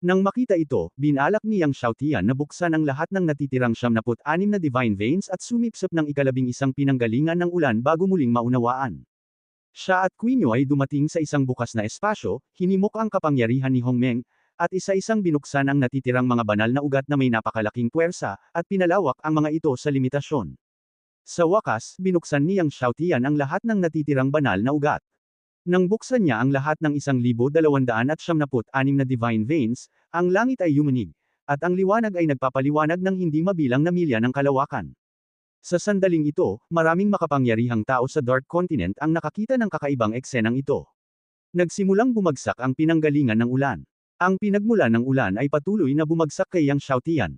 Nang makita ito, binalak niyang Shoutian na buksan ang lahat ng natitirang 76 na Divine Veins at sumipsip ng 11 pinanggalingan ng ulan bago muling maunawaan. Siya at Quinyo ay dumating sa isang bukas na espasyo, hinimok ang kapangyarihan ni Hongmeng, at isa-isang binuksan ang natitirang mga banal na ugat na may napakalaking puwersa, at pinalawak ang mga ito sa limitasyon. Sa wakas, binuksan niyang Shoutian ang lahat ng natitirang banal na ugat. Nang buksan niya ang lahat ng 1,276 na Divine Veins, ang langit ay yumanig, at ang liwanag ay nagpapaliwanag ng hindi mabilang na milya ng kalawakan. Sa sandaling ito, maraming makapangyarihang tao sa Dark Continent ang nakakita ng kakaibang eksenang ito. Nagsimulang bumagsak ang pinanggalingan ng ulan. Ang pinagmulan ng ulan ay patuloy na bumagsak kay Yang Shoutian.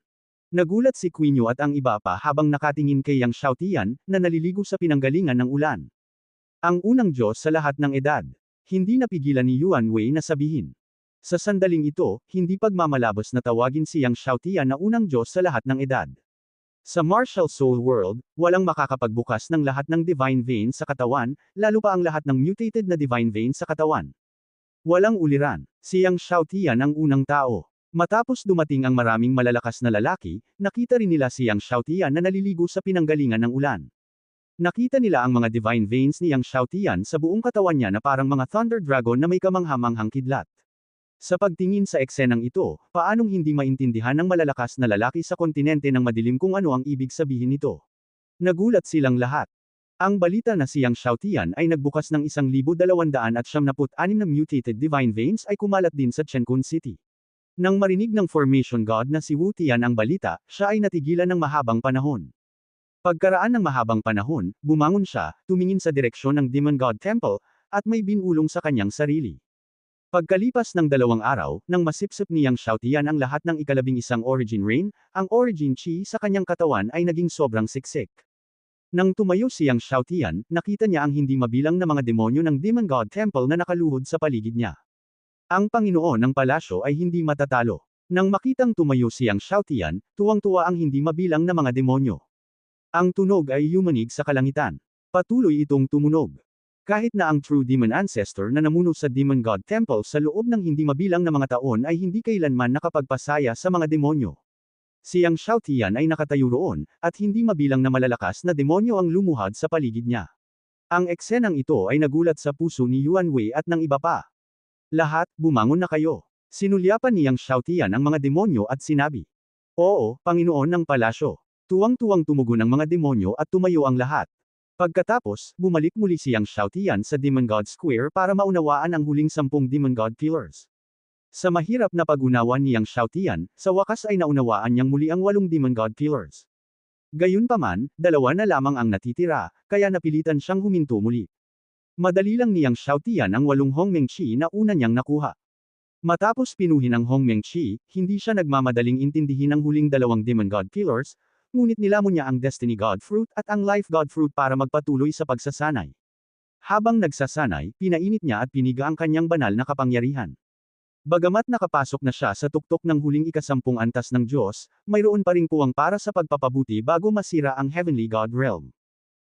Nagulat si Quinyo at ang iba pa habang nakatingin kay Yang Shoutian, na naliligo sa pinanggalingan ng ulan. Ang unang Diyos sa lahat ng edad. Hindi napigilan ni Yuan Wei na sabihin. Sa sandaling ito, hindi pagmamalabos na tawagin si Yang Shoutian na unang Diyos sa lahat ng edad. Sa Martial Soul World, walang makakapagbukas ng lahat ng Divine Veins sa katawan, lalo pa ang lahat ng mutated na Divine Veins sa katawan. Walang uliran. Si Yang Shoutian ang unang tao. Matapos dumating ang maraming malalakas na lalaki, nakita rin nila si Yang Shoutian na naliligo sa pinanggalingan ng ulan. Nakita nila ang mga Divine Veins ni Yang Shoutian sa buong katawan niya na parang mga Thunder Dragon na may kamanghamanghang kidlat. Sa pagtingin sa eksenang ito, paanong hindi maintindihan ng malalakas na lalaki sa kontinente ng madilim kung ano ang ibig sabihin nito? Nagulat silang lahat. Ang balita na si Yang Shoutian ay nagbukas ng 1,276 na mutated Divine Veins ay kumalat din sa Chenkun City. Nang marinig ng Formation God na si Wu Tian ang balita, siya ay natigilan ng mahabang panahon. Pagkaraan ng mahabang panahon, bumangon siya, tumingin sa direksyon ng Demon God Temple, at may binulong sa kanyang sarili. Pagkalipas ng 2 araw, nang masipsip ni Yang Shoutian ang lahat ng 11 Origin Rain, ang Origin Chi sa kanyang katawan ay naging sobrang siksik. Nang tumayo si Yang Shoutian, nakita niya ang hindi mabilang na mga demonyo ng Demon God Temple na nakaluhod sa paligid niya. Ang Panginoon ng palasyo ay hindi matatalo. Nang makitang tumayo si Yang Shoutian, tuwang-tuwa ang hindi mabilang na mga demonyo. Ang tunog ay yumanig sa kalangitan. Patuloy itong tumunog. Kahit na ang True Demon Ancestor na namuno sa Demon God Temple sa loob ng hindi mabilang na mga taon ay hindi kailanman nakapagpasaya sa mga demonyo. Si Yang Shoutian ay nakatayo roon, at hindi mabilang na malalakas na demonyo ang lumuhad sa paligid niya. Ang eksenang ito ay nagulat sa puso ni Yuan Wei at ng iba pa. Lahat, bumangon na kayo. Sinulyapan ni Yang Shoutian ang mga demonyo at sinabi. Oo, Panginoon ng palasyo. Tuwang-tuwang tumugon ang mga demonyo at tumayo ang lahat. Pagkatapos, bumalik muli si Yang Shoutian sa Demon God Square para maunawaan ang huling 10 Demon God Pillars. Sa mahirap na pag-unawa ni Yang Shoutian, sa wakas ay naunawaan niyang muli ang 8 Demon God Pillars. Gayunpaman, 2 na lamang ang natitira, kaya napilitan siyang huminto muli. Madali lang ni Yang Shoutian ang 8 Hongmeng Chi na una niyang nakuha. Matapos pinuhin ang Hongmeng Chi, hindi siya nagmamadaling intindihin ang huling 2 Demon God Pillars, ngunit nilamon niya ang Destiny God Fruit at ang Life God Fruit para magpatuloy sa pagsasanay. Habang nagsasanay, pinainit niya at piniga ang kanyang banal na kapangyarihan. Bagamat nakapasok na siya sa tuktok ng huling ikasampung antas ng Diyos, mayroon pa ring puwang para sa pagpapabuti bago masira ang Heavenly God Realm.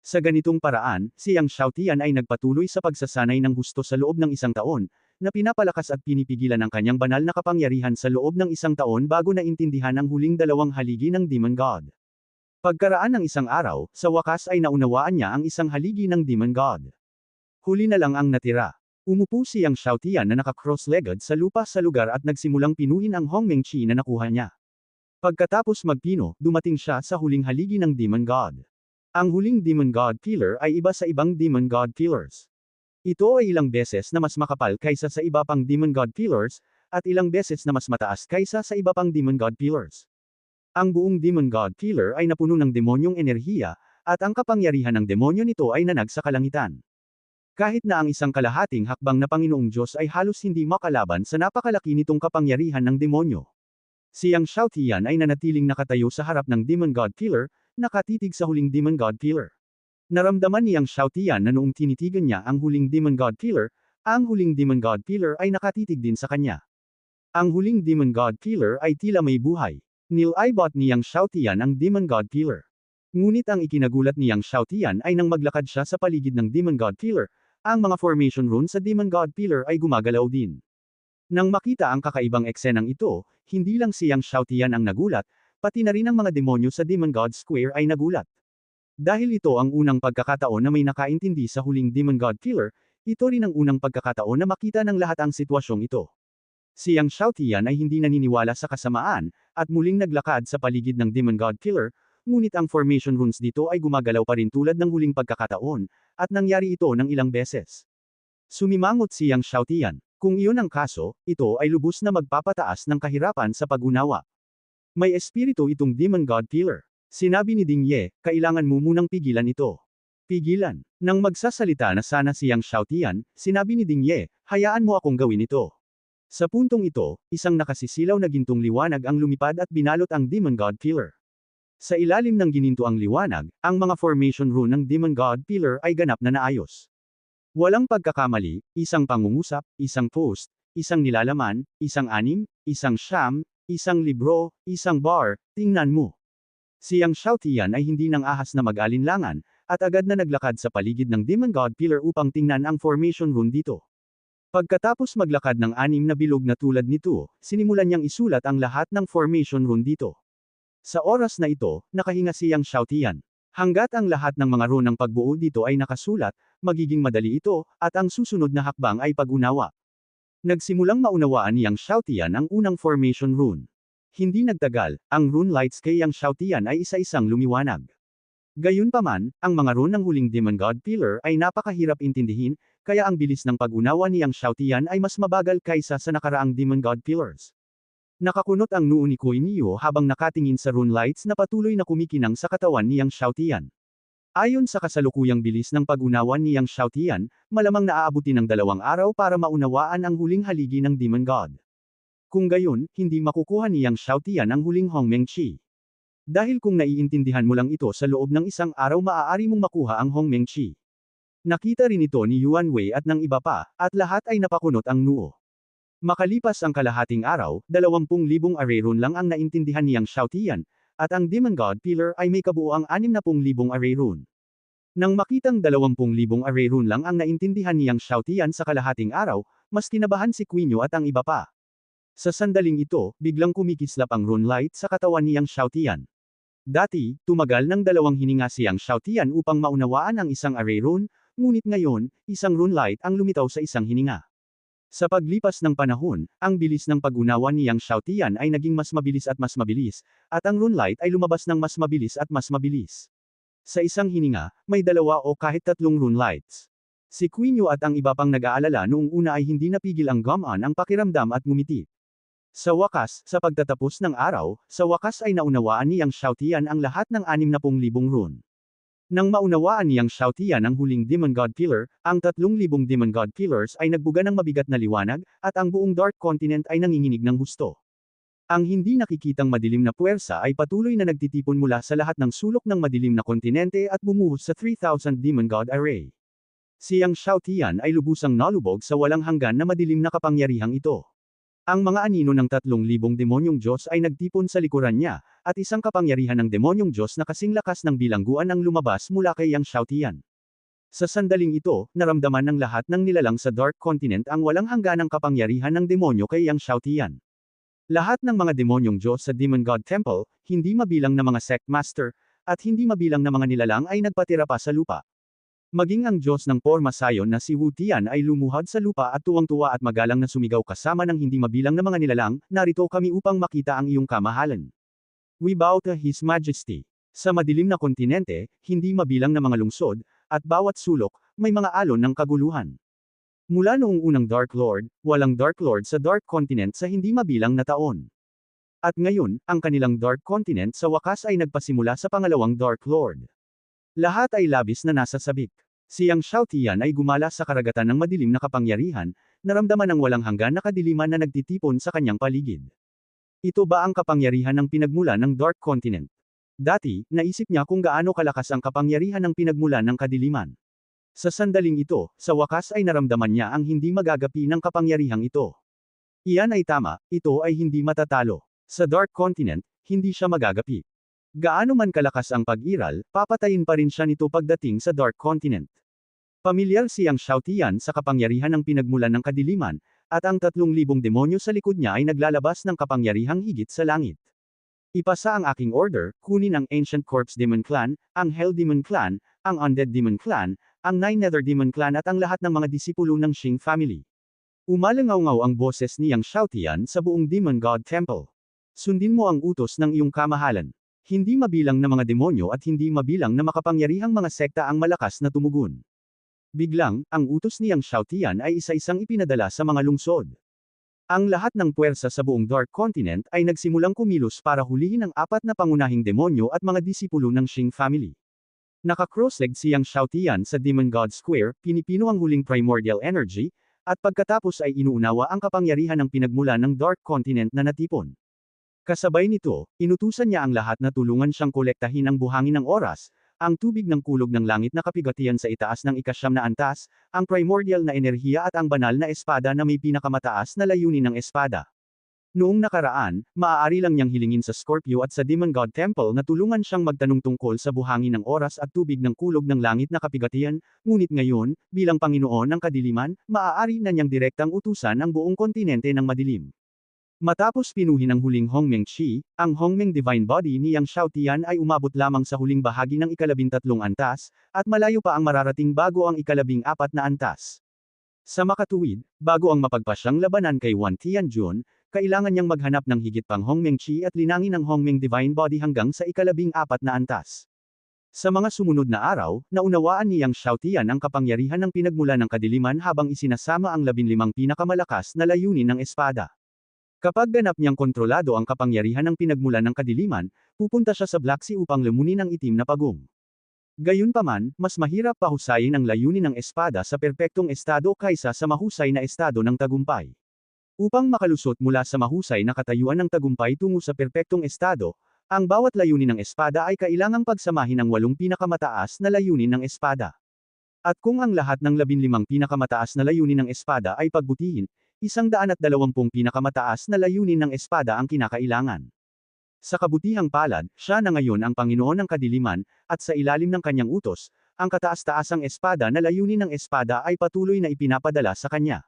Sa ganitong paraan, si Yang Xiaotian ay nagpatuloy sa pagsasanay ng husto sa loob ng 1 taon, na pinapalakas at pinipigilan ang kanyang banal na kapangyarihan sa loob ng 1 taon bago naintindihan ang huling 2 haligi ng Demon God. Pagkaraan ng 1 araw, sa wakas ay naunawaan niya ang 1 haligi ng Demon God. Huli na lang ang natira. Umupo si Yang Xiaotian na naka-cross-legged sa lupa sa lugar at nagsimulang pinuhin ang Hongmeng Chi na nakuha niya. Pagkatapos magpino, dumating siya sa huling haligi ng Demon God. Ang huling Demon God Pillar ay iba sa ibang Demon God Pillars. Ito ay ilang beses na mas makapal kaysa sa iba pang Demon God Pillars, at ilang beses na mas mataas kaysa sa iba pang Demon God Pillars. Ang buong Demon God Pillar ay napuno ng demonyong enerhiya, at ang kapangyarihan ng demonyo nito ay nanag sa kalangitan. Kahit na ang isang kalahating hakbang na Panginoong Diyos ay halos hindi makalaban sa napakalaki nitong kapangyarihan ng demonyo. Si Yang Xiaotian ay nanatiling nakatayo sa harap ng Demon God Pillar, nakatitig sa huling Demon God Pillar. Naramdaman ni Yang Xiaotian na noong tinitigan niya ang huling Demon God Pillar, ang huling Demon God Pillar ay nakatitig din sa kanya. Ang huling Demon God Pillar ay tila may buhay. Nilaybot ni Yang Xiaotian ang Demon God Pillar. Ngunit ang ikinagulat ni Yang Xiaotian ay nang maglakad siya sa paligid ng Demon God Pillar, ang mga formation rune sa Demon God Pillar ay gumagalaw din. Nang makita ang kakaibang eksenang ito, hindi lang si Yang Xiaotian ang nagulat, pati na rin ang mga demonyo sa Demon God Square ay nagulat. Dahil ito ang unang pagkakataon na may nakaintindi sa huling Demon God Pillar, ito rin ang unang pagkakataon na makita ng lahat ang sitwasyong ito. Si Yang Xiaotian ay hindi naniniwala sa kasamaan, at muling naglakad sa paligid ng Demon God Pillar, ngunit ang formation runes dito ay gumagalaw pa rin tulad ng huling pagkakataon, at nangyari ito ng ilang beses. Sumimangot si Yang Xiaotian. Kung iyon ang kaso, ito ay lubos na magpapataas ng kahirapan sa pag-unawa. May espiritu itong Demon God Pillar. Sinabi ni Ding Ye, kailangan mo munang pigilan ito. Pigilan. Nang magsasalita na sana si Yang Xiaotian, sinabi ni Ding Ye, hayaan mo akong gawin ito. Sa puntong ito, isang nakasisilaw na gintong liwanag ang lumipad at binalot ang Demon God Pillar. Sa ilalim ng ginintoang liwanag, ang mga formation rune ng Demon God Pillar ay ganap na naayos. Walang pagkakamali, isang pangungusap, isang post, isang nilalaman, isang anim, isang siyam, isang libro, isang bar, tingnan mo. Si Yang Xiaotian ay hindi nang ahas na mag-alinlangan, at agad na naglakad sa paligid ng Demon God Pillar upang tingnan ang formation rune dito. Pagkatapos maglakad ng 6 na bilog na tulad nito, sinimulan niyang isulat ang lahat ng formation rune dito. Sa oras na ito, nakahinga si Yang Xiaotian. Hanggat ang lahat ng mga rune ng pagbuo dito ay nakasulat, magiging madali ito, at ang susunod na hakbang ay pag-unawa. Nagsimulang maunawaan ni Yang Xiaotian ang unang formation rune. Hindi nagtagal, ang rune lights kay Yang Xiaotian ay isa-isang lumiwanag. Gayunpaman, ang mga rune ng huling Demon God Pillar ay napakahirap intindihin, kaya ang bilis ng pag-unawa ni Yang Xiaotian ay mas mabagal kaysa sa nakaraang Demon God Pillars. Nakakunot ang noo ni Kuei Neo habang nakatingin sa rune lights na patuloy na kumikinang sa katawan ni Yang Xiaotian. Ayon sa kasalukuyang bilis ng pag-unawa ni Yang Xiaotian, malamang naaabuti ng 2 araw para maunawaan ang huling haligi ng Demon God. Kung gayon, hindi makukuha ni Yang Xiaotian ang huling Hongmeng Chi. Dahil kung naiintindihan mo lang ito sa loob ng 1 araw maaari mong makuha ang Hongmeng Chi. Nakita rin ito ni Yuan Wei at ng iba pa, at lahat ay napakunot ang noo. Makalipas ang kalahating araw, 20,000 array rune lang ang naintindihan ni Yang Xiaotian, at ang Demon God Pillar ay may kabuuang 60,000 array rune. Nang makitang 20,000 array rune lang ang naintindihan ni Yang Xiaotian sa kalahating araw, mas kinabahan si Quinyo at ang iba pa. Sa sandaling ito, biglang kumikislap ang rune light sa katawan ni Yang Xiaotian. Dati, tumagal ng 2 hininga si Yang Xiaotian upang maunawaan ang isang array rune, ngunit ngayon, isang rune light ang lumitaw sa isang hininga. Sa paglipas ng panahon, ang bilis ng pag-unawa ni Yang Xiaotian ay naging mas mabilis, at ang rune light ay lumabas ng mas mabilis at mas mabilis. Sa isang hininga, may 2 o kahit 3 rune lights. Si Quinyo at ang iba pang nag-aalala noong una ay hindi napigil ang gumon ang pakiramdam at ngumiti. Sa wakas, sa pagtatapos ng araw, sa wakas ay naunawaan ni Yang Xiaotian ang lahat ng 60,000 rune. Nang maunawaan ni Yang Xiaotian ang huling Demon God Pillar, ang 3,000 Demon God Pillars ay nagbuga ng mabigat na liwanag, at ang buong Dark Continent ay nanginginig ng husto. Ang hindi nakikitang madilim na puwersa ay patuloy na nagtitipon mula sa lahat ng sulok ng madilim na kontinente at bumuhos sa 3,000 Demon God Array. Si Yang Xiaotian ay lubusang nalubog sa walang hanggan na madilim na kapangyarihang ito. Ang mga anino ng 3,000 demonyong Diyos ay nagtipon sa likuran niya, at isang kapangyarihan ng demonyong Diyos na kasing lakas ng bilangguan ang lumabas mula kay Yang Xiaotian. Sa sandaling ito, naramdaman ng lahat ng nilalang sa Dark Continent ang walang hangganang kapangyarihan ng demonyo kay Yang Xiaotian. Lahat ng mga demonyong Diyos sa Demon God Temple, hindi mabilang na mga sect master, at hindi mabilang na mga nilalang ay nagpatira pa sa lupa. Maging ang Diyos ng porma sayon na si Wu Tian ay lumuhad sa lupa at tuwang-tuwa at magalang na sumigaw kasama ng hindi mabilang na mga nilalang, narito kami upang makita ang iyong kamahalan. We bow to His Majesty. Sa madilim na kontinente, hindi mabilang na mga lungsod, at bawat sulok, may mga alon ng kaguluhan. Mula noong unang Dark Lord, walang Dark Lord sa Dark Continent sa hindi mabilang na taon. At ngayon, ang kanilang Dark Continent sa wakas ay nagpasimula sa pangalawang Dark Lord. Lahat ay labis na nasa sabik. Si Yang Xiaotian ay gumala sa karagatan ng madilim na kapangyarihan, naramdaman ng walang hanggan na kadiliman na nagtitipon sa kanyang paligid. Ito ba ang kapangyarihan ng pinagmulan ng Dark Continent? Dati, naisip niya kung gaano kalakas ang kapangyarihan ng pinagmulan ng kadiliman. Sa sandaling ito, sa wakas ay naramdaman niya ang hindi magagapi ng kapangyarihang ito. Iyan ay tama, ito ay hindi matatalo. Sa Dark Continent, hindi siya magagapi. Gaano man kalakas ang pag-iral, papatayin pa rin siya nito pagdating sa Dark Continent. Pamilyar si Yang Xiaotian sa kapangyarihan ng pinagmulan ng kadiliman, at ang 3,000 demonyo sa likod niya ay naglalabas ng kapangyarihang higit sa langit. Ipasa ang aking order, kunin ang Ancient Corpse Demon Clan, ang Hell Demon Clan, ang Undead Demon Clan, ang Nine Nether Demon Clan at ang lahat ng mga disipulo ng Xing family. Umalangaw-ngaw ang boses ni Yang Xiaotian sa buong Demon God Temple. Sundin mo ang utos ng iyong kamahalan. Hindi mabilang na mga demonyo at hindi mabilang na makapangyarihang mga sekta ang malakas na tumugon. Biglang, ang utos ni Yang Xiaotian ay isa-isang ipinadala sa mga lungsod. Ang lahat ng puwersa sa buong Dark Continent ay nagsimulang kumilos para hulihin ang 4 na pangunahing demonyo at mga disipulo ng Xing family. Naka-cross-legged si Yang Xiaotian sa Demon God Square, pinipino ang huling primordial energy, at pagkatapos ay inuunawa ang kapangyarihan ng pinagmula ng Dark Continent na natipon. Kasabay nito, inutusan niya ang lahat na tulungan siyang kolektahin ang buhangin ng oras, ang tubig ng kulog ng langit na kapigatian sa itaas ng ika-9 na antas, ang primordial na enerhiya at ang banal na espada na may pinakamataas na layunin ng espada. Noong nakaraan, maaari lang niyang hilingin sa Scorpio at sa Demon God Temple na tulungan siyang magtanong tungkol sa buhangin ng oras at tubig ng kulog ng langit na kapigatian, ngunit ngayon, bilang Panginoon ng Kadiliman, maaari na niyang direktang utusan ang buong kontinente ng madilim. Matapos pinuhin ang huling Hongmeng Chi, ang Hongmeng Divine Body ni Yang Xiaotian ay umabot lamang sa huling bahagi ng 13 antas, at malayo pa ang mararating bago ang 14 na antas. Sa makatuwid, bago ang mapagpasyang labanan kay Wan Tianjun, kailangan niyang maghanap ng higit pang Hongmeng Chi at linangin ang Hongmeng Divine Body hanggang sa 14 na antas. Sa mga sumunod na araw, naunawaan ni Yang Xiaotian ang kapangyarihan ng pinagmulan ng kadiliman habang isinasama ang 15 pinakamalakas na layunin ng espada. Kapag ganap niyang kontrolado ang kapangyarihan ng pinagmulan ng kadiliman, pupunta siya sa Black Sea upang lamunin ang itim na pagong. Gayunpaman, mas mahirap pahusayin ang layunin ng espada sa perpektong estado kaysa sa mahusay na estado ng tagumpay. Upang makalusot mula sa mahusay na katayuan ng tagumpay tungo sa perpektong estado, ang bawat layunin ng espada ay kailangang pagsamahin ang 8 pinakamataas na layunin ng espada. At kung ang lahat ng 15 pinakamataas na layunin ng espada ay pagbutihin, 120 pinakamataas na layunin ng espada ang kinakailangan. Sa kabutihang palad, siya na ngayon ang Panginoon ng Kadiliman, at sa ilalim ng kanyang utos, ang kataas-taasang espada na layunin ng espada ay patuloy na ipinapadala sa kanya.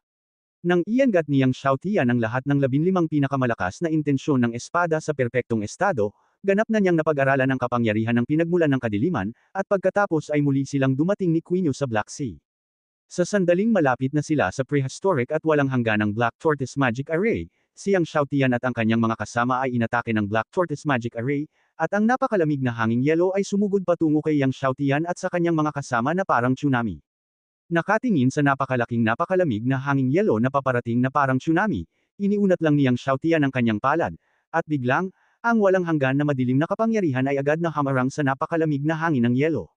Nang iangat ni Yang Xiaotian ang lahat ng 15 pinakamalakas na intensyon ng espada sa perpektong estado, ganap na niyang napag-aralan ang kapangyarihan ng pinagmulan ng kadiliman, at pagkatapos ay muli silang dumating ni Quino sa Black Sea. Sa sandaling malapit na sila sa prehistoric at walang hangganang Black Tortoise Magic Array, si Yang Xiaotian at ang kanyang mga kasama ay inatake ng Black Tortoise Magic Array, at ang napakalamig na hanging yelo ay sumugod patungo kay Yang Xiaotian at sa kanyang mga kasama na parang tsunami. Nakatingin sa napakalaking napakalamig na hanging yelo na paparating na parang tsunami, iniunat lang ni Yang Xiaotian ang kanyang palad, at biglang, ang walang hanggan na madilim na kapangyarihan ay agad na hamarang sa napakalamig na hangin ng yelo.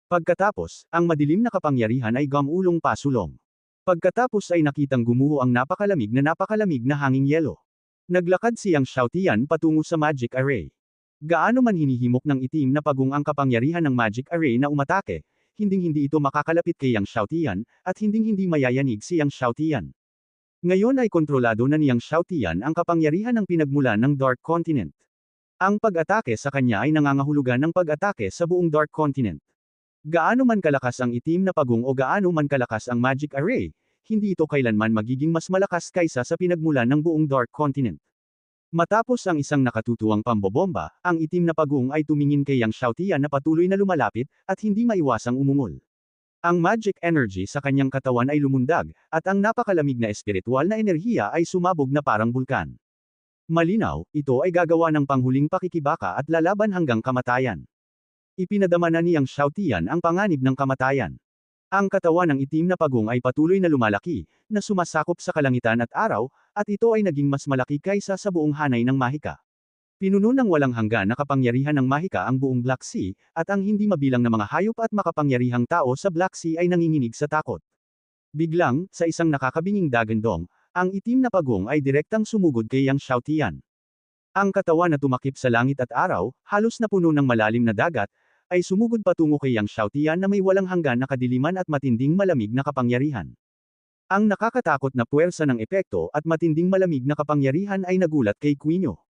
Pagkatapos, ang madilim na kapangyarihan ay gumulong pasulong. Pagkatapos ay nakitang gumuho ang napakalamig na hanging yelo. Naglakad si Yang Xiaotian patungo sa Magic Array. Gaano man hinihimok ng itim na pagong ang kapangyarihan ng Magic Array na umatake, hinding-hindi ito makakalapit kay Yang Xiaotian, at hinding-hindi mayayanig si Yang Xiaotian. Ngayon ay kontrolado na ni Yang Xiaotian ang kapangyarihan ng pinagmulan ng Dark Continent. Ang pag-atake sa kanya ay nangangahulugan ng pag-atake sa buong Dark Continent. Gaano man kalakas ang itim na pagong o gaano man kalakas ang magic array, hindi ito kailanman magiging mas malakas kaysa sa pinagmulan ng buong Dark Continent. Matapos ang isang nakatutuwang pambobomba, ang itim na pagong ay tumingin kay Yang Xiaotian na patuloy na lumalapit, at hindi maiwasang umungol. Ang magic energy sa kanyang katawan ay lumundag, at ang napakalamig na espiritual na enerhiya ay sumabog na parang bulkan. Malinaw, ito ay gagawa ng panghuling pakikibaka at lalaban hanggang kamatayan. Ipinadama na ni Yang Xiaotian ang panganib ng kamatayan. Ang katawan ng itim na pagong ay patuloy na lumalaki, na sumasakop sa kalangitan at araw, at ito ay naging mas malaki kaysa sa buong hanay ng Mahika. Pinuno ng walang hanggan na kapangyarihan ng Mahika ang buong Black Sea, at ang hindi mabilang na mga hayop at makapangyarihang tao sa Black Sea ay nanginginig sa takot. Biglang, sa isang nakakabinging dagandong, ang itim na pagong ay direktang sumugod kay Yang Xiaotian. Ang katawan na tumakip sa langit at araw, halos na puno ng malalim na dagat, ay sumugod patungo kay Yang Xiaotian na may walang hanggan na kadiliman at matinding malamig na kapangyarihan. Ang nakakatakot na puwersa ng epekto at matinding malamig na kapangyarihan ay nagulat kay Quino.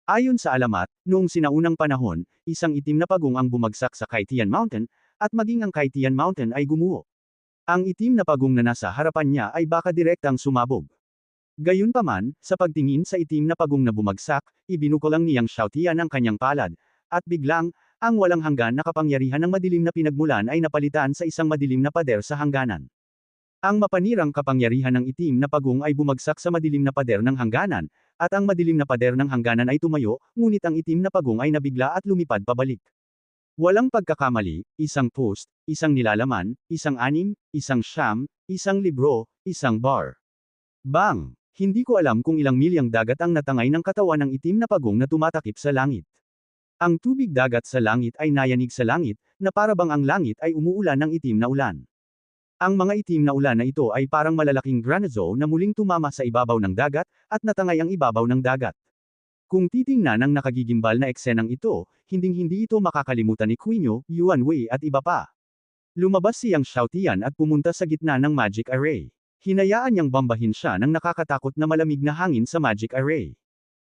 Ayon sa alamat, noong sinaunang panahon, isang itim na pagong ang bumagsak sa Kaitian Mountain, at maging ang Kaitian Mountain ay gumuho. Ang itim na pagong na nasa harapan niya ay baka direktang sumabog. Gayunpaman, sa pagtingin sa itim na pagong na bumagsak, ibinuko lang ni Yang Xiaotian ang kanyang palad, at biglang, ang walang hanggan na kapangyarihan ng madilim na pinagmulan ay napalitan sa isang madilim na pader sa hangganan. Ang mapanirang kapangyarihan ng itim na pagong ay bumagsak sa madilim na pader ng hangganan, at ang madilim na pader ng hangganan ay tumayo, ngunit ang itim na pagong ay nabigla at lumipad pabalik. Walang pagkakamali, isang post, isang nilalaman, isang anim, isang siyam, isang libro, isang bar. Bang! Hindi ko alam kung ilang milyang dagat ang natangay ng katawan ng itim na pagong na tumatakip sa langit. Ang tubig dagat sa langit ay nayanig sa langit, na parabang ang langit ay umuulan ng itim na ulan. Ang mga itim na ulan na ito ay parang malalaking granizo na muling tumama sa ibabaw ng dagat, at natangay ang ibabaw ng dagat. Kung titingnan ang nakagigimbal na eksenang ito, hinding-hindi ito makakalimutan ni Quino, Yuan Wei at iba pa. Lumabas si Yang Xiaotian at pumunta sa gitna ng magic array. Hinayaan niyang bambahin siya ng nakakatakot na malamig na hangin sa magic array.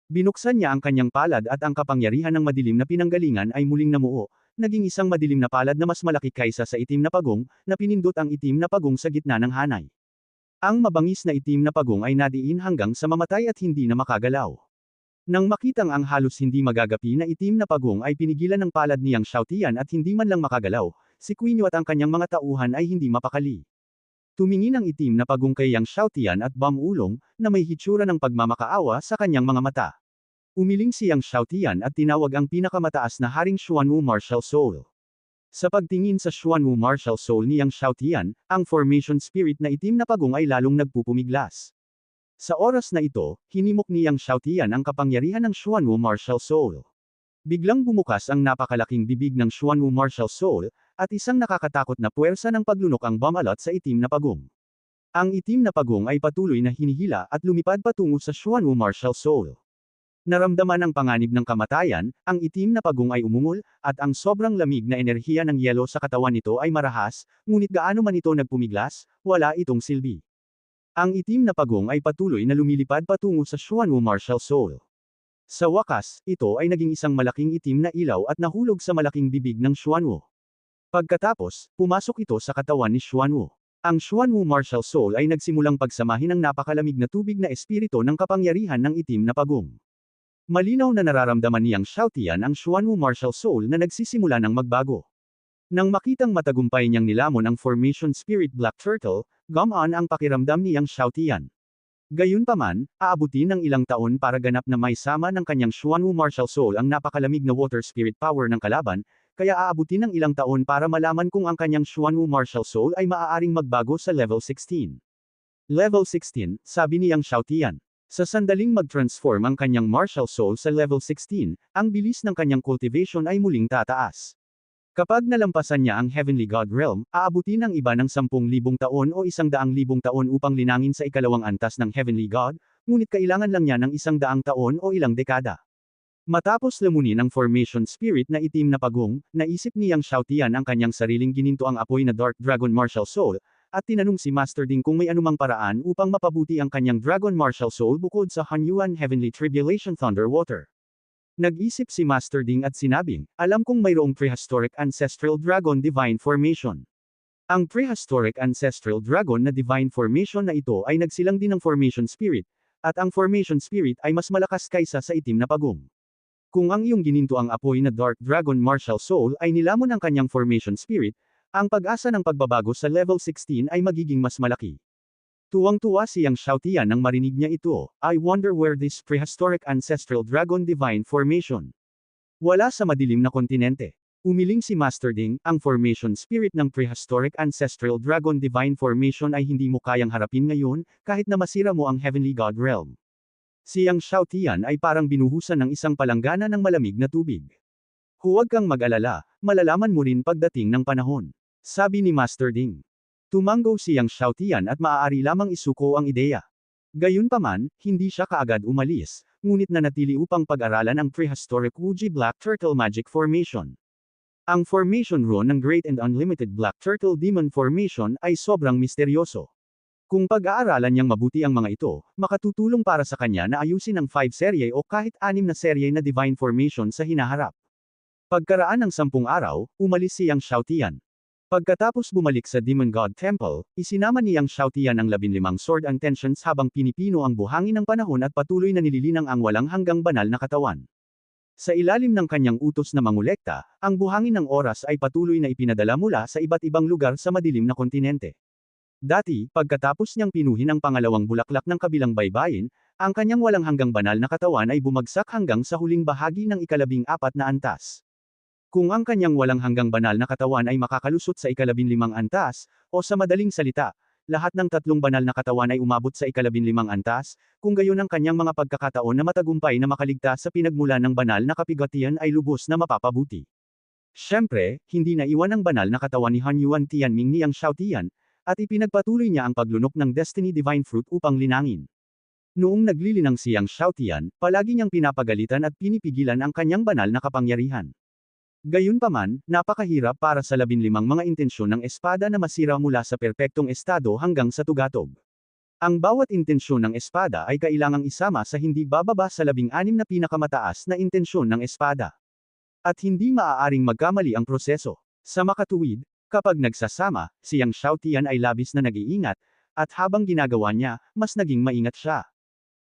Binuksan niya ang kanyang palad at ang kapangyarihan ng madilim na pinanggalingan ay muling namuo, naging isang madilim na palad na mas malaki kaysa sa itim na pagong, na pinindot ang itim na pagong sa gitna ng hanay. Ang mabangis na itim na pagong ay nadiin hanggang sa mamatay at hindi na makagalaw. Nang makitang ang halos hindi magagapi na itim na pagong ay pinigilan ng palad ni Yang Xiaotian at hindi man lang makagalaw, si Quino at ang kanyang mga tauhan ay hindi mapakali. Tumingin ang itim na pagong kay Yang Xiaotian at Ulong, na may hitsura ng pagmamakaawa sa kanyang mga mata. Umiling si Yang Xiaotian at tinawag ang pinakamataas na haring Xuanwu Martial Soul. Sa pagtingin sa Xuanwu Martial Soul ni Yang Xiaotian, ang formation spirit na itim na pagong ay lalong nagpupumiglas. Sa oras na ito, hinimok ni Yang Xiaotian ang kapangyarihan ng Xuanwu Martial Soul. Biglang bumukas ang napakalaking bibig ng Xuanwu Martial Soul, at isang nakakatakot na puwersa ng paglunok ang bumalot sa itim na pagong. Ang itim na pagong ay patuloy na hinihila at lumipad patungo sa Xuanwu Martial Soul. Naramdaman ang panganib ng kamatayan, ang itim na pagong ay umungol, at ang sobrang lamig na enerhiya ng yelo sa katawan nito ay marahas, ngunit gaano man ito nagpumiglas, wala itong silbi. Ang itim na pagong ay patuloy na lumilipad patungo sa Xuanwu Martial Soul. Sa wakas, ito ay naging isang malaking itim na ilaw at nahulog sa malaking bibig ng Xuanwu. Pagkatapos, pumasok ito sa katawan ni Xuanwu. Ang Xuanwu Martial Soul ay nagsimulang pagsamahin ng napakalamig na tubig na espiritu ng kapangyarihan ng itim na pagong. Malinaw na nararamdaman ni Yang Xiaotian ang Xuanwu Martial Soul na nagsisimula ng magbago. Nang makitang matagumpay niyang nilamon ang Formation Spirit Black Turtle, gumaan ang pakiramdam ni Yang Xiaotian. Gayunpaman, aabutin ng ilang taon para ganap na may sama ng kanyang Xuanwu Martial Soul ang napakalamig na water spirit power ng kalaban, kaya aabutin ng ilang taon para malaman kung ang kanyang Xuanwu Martial Soul ay maaaring magbago sa level 16. Level 16, sabi ni Yang Xiaotian. Sa sandaling mag-transform ang kanyang Martial Soul sa level 16, ang bilis ng kanyang cultivation ay muling tataas. Kapag nalampasan niya ang Heavenly God Realm, aabutin ng iba ng 10,000 taon o 100,000 taon upang linangin sa ikalawang antas ng Heavenly God, ngunit kailangan lang niya ng 100 taon o ilang dekada. Matapos lamunin ang Formation Spirit na itim na pagong, naisip ni Yang Xiaotian ang kanyang sariling gininto ang apoy na Dark Dragon Martial Soul, at tinanong si Master Ding kung may anumang paraan upang mapabuti ang kanyang Dragon Martial Soul bukod sa Hanyuan Heavenly Tribulation Thunder Water. Nag-isip si Master Ding at sinabing, alam kong mayroong prehistoric ancestral dragon divine formation. Ang prehistoric ancestral dragon na divine formation na ito ay nagsilang din ng formation spirit, at ang formation spirit ay mas malakas kaysa sa itim na pagong. Kung ang iyong gininto ang apoy na Dark Dragon Martial Soul ay nilamon ang kanyang formation spirit, ang pag-asa ng pagbabago sa level 16 ay magiging mas malaki. Tuwang-tuwa si Yang Xiaotian nang marinig niya ito. I wonder where this prehistoric ancestral dragon divine formation. Wala sa madilim na kontinente. Umiling si Master Ding, ang formation spirit ng prehistoric ancestral dragon divine formation ay hindi mo kayang harapin ngayon, kahit na masira mo ang heavenly god realm. Si Yang Xiaotian ay parang binuhusan ng isang palanggana ng malamig na tubig. Huwag kang mag-alala, malalaman mo rin pagdating ng panahon. Sabi ni Master Ding. Tumango si Yang Xiaotian at maaari lamang isuko ang ideya. Gayunpaman, hindi siya kaagad umalis, ngunit nanatili upang pag-aralan ang prehistoric Wuji Black Turtle Magic Formation. Ang formation rune ng Great and Unlimited Black Turtle Demon Formation ay sobrang misteryoso. Kung pag-aaralan niyang mabuti ang mga ito, makatutulong para sa kanya na ayusin ang 5 serye o kahit 6 na serye na Divine Formation sa hinaharap. Pagkaraan ng 10 araw, umalis si Yang Xiaotian. Pagkatapos bumalik sa Demon God Temple, isinama ni Yang Xiaotian ang 15 sword and tensions habang pinipino ang buhangin ng panahon at patuloy na nililinang ang walang hanggang banal na katawan. Sa ilalim ng kanyang utos na mangolekta, ang buhangin ng oras ay patuloy na ipinadala mula sa iba't ibang lugar sa madilim na kontinente. Dati, pagkatapos niyang pinuhin ang pangalawang bulaklak ng kabilang baybayin, ang kanyang walang hanggang banal na katawan ay bumagsak hanggang sa huling bahagi ng 14 na antas. Kung ang kanyang walang hanggang banal na katawan ay makakalusot sa 15 antas, o sa madaling salita, lahat ng 3 banal na katawan ay umabot sa 15 antas, kung gayon ang kanyang mga pagkakataon na matagumpay na makaligtas sa pinagmulan ng banal na kapigatian ay lubos na mapapabuti. Siyempre, hindi naiwan ang banal na katawan ni Han Yuan Tianming ni Yang Xiaotian, at ipinagpatuloy niya ang paglunok ng Destiny Divine Fruit upang linangin. Noong naglilinang si Yang Xiaotian, palagi niyang pinapagalitan at pinipigilan ang kanyang banal na kapangyarihan. Gayunpaman, napakahirap para sa 15 mga intensyon ng espada na masira mula sa perpektong estado hanggang sa tugatog. Ang bawat intensyon ng espada ay kailangang isama sa hindi bababa sa 16 na pinakamataas na intensyon ng espada. At hindi maaaring magkamali ang proseso. Sa makatuwid, kapag nagsasama, si Yang Xiaotian ay labis na nag-iingat, at habang ginagawa niya, mas naging maingat siya.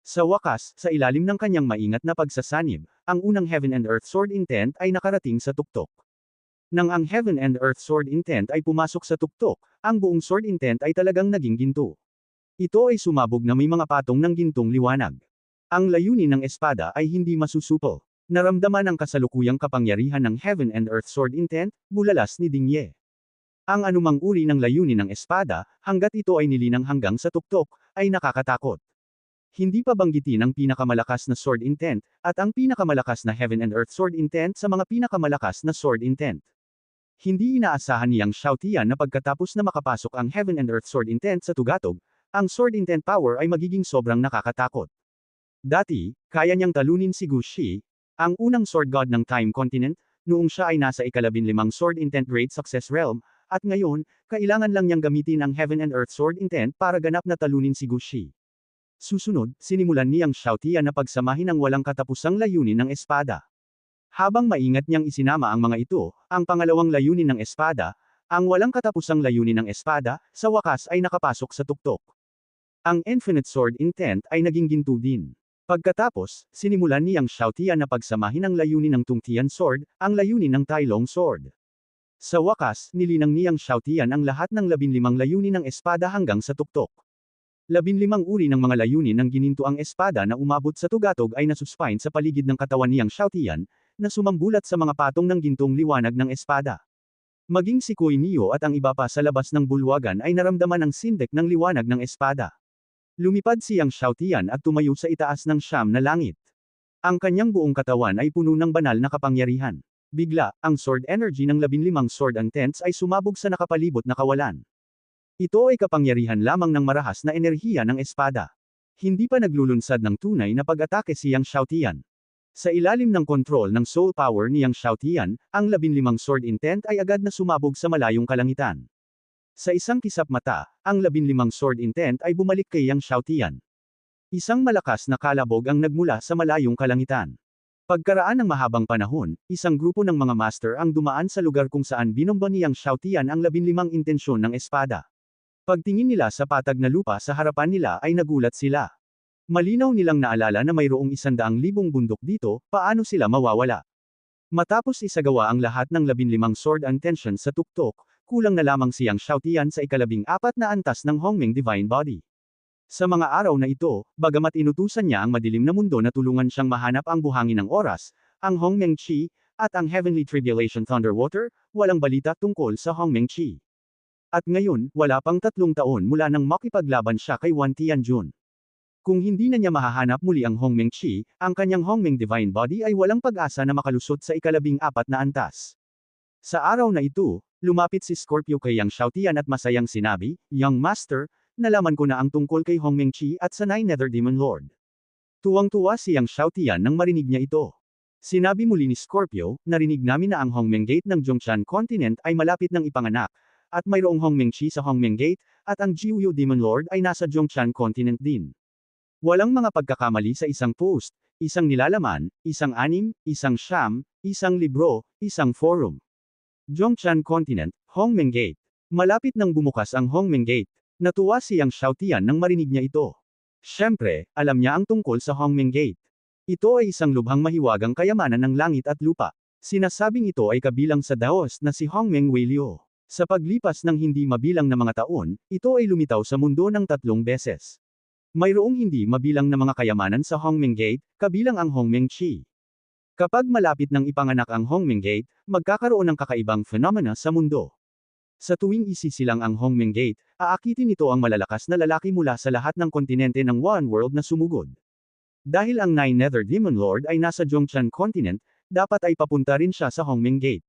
Sa wakas, sa ilalim ng kanyang maingat na pagsasanib, ang unang Heaven and Earth Sword Intent ay nakarating sa tuktok. Nang ang Heaven and Earth Sword Intent ay pumasok sa tuktok, ang buong Sword Intent ay talagang naging ginto. Ito ay sumabog na may mga patong ng gintong liwanag. Ang layunin ng espada ay hindi masusupol. Naramdaman ang kasalukuyang kapangyarihan ng Heaven and Earth Sword Intent, bulalas ni Ding Ye. Ang anumang uri ng layunin ng espada, hanggat ito ay nilinang hanggang sa tuktok, ay nakakatakot. Hindi pa banggitin ang pinakamalakas na Sword Intent, at ang pinakamalakas na Heaven and Earth Sword Intent sa mga pinakamalakas na Sword Intent. Hindi inaasahan ni Yang Xiaotian na pagkatapos na makapasok ang Heaven and Earth Sword Intent sa tugatog, ang Sword Intent power ay magiging sobrang nakakatakot. Dati, kaya niyang talunin si Gu Shi, ang unang Sword God ng Time Continent, noong siya ay nasa 15 Sword Intent Great Success Realm, at ngayon, kailangan lang niyang gamitin ang Heaven and Earth Sword Intent para ganap na talunin si Gu Shi. Susunod, sinimulan ni Yang Xiaotian na pagsamahin ang walang katapusang layunin ng espada. Habang maingat niyang isinama ang mga ito, ang pangalawang layunin ng espada, ang walang katapusang layunin ng espada, sa wakas ay nakapasok sa tuktok. Ang Infinite Sword Intent ay naging ginto din. Pagkatapos, sinimulan ni Yang Xiaotian na pagsamahin ang layunin ng Tungtian Sword, ang layunin ng Tai Long Sword. Sa wakas, nilinang ni Yang Xiaotian ang lahat ng 15 layunin ng espada hanggang sa tuktok. 15 uri ng mga layunin ng gininto ang espada na umabot sa tugatog ay nasuspine sa paligid ng katawan ni Yang Xiaotian, na sumambulat sa mga patong ng gintong liwanag ng espada. Maging si Kuei Neo at ang iba pa sa labas ng bulwagan ay naramdaman ang sindek ng liwanag ng espada. Lumipad si Yang Xiaotian at tumayo sa itaas ng siyam na langit. Ang kanyang buong katawan ay puno ng banal na kapangyarihan. Bigla, ang sword energy ng 15 sword intents ay sumabog sa nakapalibot na kawalan. Ito ay kapangyarihan lamang ng marahas na enerhiya ng espada. Hindi pa naglulunsad ng tunay na pag-atake si Yang Xiaotian. Sa ilalim ng kontrol ng soul power ni Yang Xiaotian, ang 15 sword intent ay agad na sumabog sa malayong kalangitan. Sa isang kisap mata, ang 15 sword intent ay bumalik kay Yang Xiaotian. Isang malakas na kalabog ang nagmula sa malayong kalangitan. Pagkaraan ng mahabang panahon, isang grupo ng mga master ang dumaan sa lugar kung saan binomba niyang Xiaotian ang 15 intensyon ng espada. Pagtingin nila sa patag na lupa sa harapan nila ay nagulat sila. Malinaw nilang naalala na mayroong 100,000 bundok dito, paano sila mawawala? Matapos isagawa ang lahat ng 15 sword intention sa tuktok, kulang na lamang siyang Xiaotian sa ika-14 na antas ng Hongmeng Divine Body. Sa mga araw na ito, bagamat inutusan niya ang madilim na mundo na tulungan siyang mahanap ang buhangin ng oras, ang Hongmeng Qi, at ang Heavenly Tribulation Thunderwater, walang balita tungkol sa Hongmeng Qi. At ngayon, wala pang 3 taon mula nang makipaglaban siya kay Wan Tianjun. Kung hindi na niya mahahanap muli ang Hongmeng Qi, ang kanyang Hongmeng Divine Body ay walang pag-asa na makalusot sa ika-14 na antas. Sa araw na ito, lumapit si Scorpio kay Yang Xiaotian at masayang sinabi, "Young Master, nalaman ko na ang tungkol kay Hongmeng Qi at sa Nine Nether Demon Lord." Tuwang-tuwa si Yang Xiaotian nang marinig niya ito. Sinabi muli ni Scorpio, "Narinig namin na ang Hongmeng Gate ng Zhongshan Continent ay malapit ng ipanganak, at mayroong Hongmeng Qi sa Hongmeng Gate, at ang Jiuyu Demon Lord ay nasa Zhongshan Continent din. Walang mga pagkakamali sa isang post, isang nilalaman, isang anim, isang siyam, isang libro, isang forum. Zhongshan Continent, Hongmeng Gate. Malapit nang bumukas ang Hongmeng Gate. Natuwa si Yang Xiaotian nang marinig niya ito. Siyempre, alam niya ang tungkol sa Hongmeng Gate. Ito ay isang lubhang mahiwagang kayamanan ng langit at lupa. Sinasabing ito ay kabilang sa Daos na si Hongmeng Weiliu. Sa paglipas ng hindi mabilang na mga taon, ito ay lumitaw sa mundo ng 3 beses. Mayroong hindi mabilang na mga kayamanan sa Hongmeng Gate, kabilang ang Hongmeng Qi. Kapag malapit ng ipanganak ang Hongmeng Gate, magkakaroon ng kakaibang phenomena sa mundo. Sa tuwing isisilang ang Hongmeng Gate, aakitin nito ang malalakas na lalaki mula sa lahat ng kontinente ng One World na sumugod. Dahil ang Nine Nether Demon Lord ay nasa Zhongshan Continent, dapat ay papunta rin siya sa Hongmeng Gate.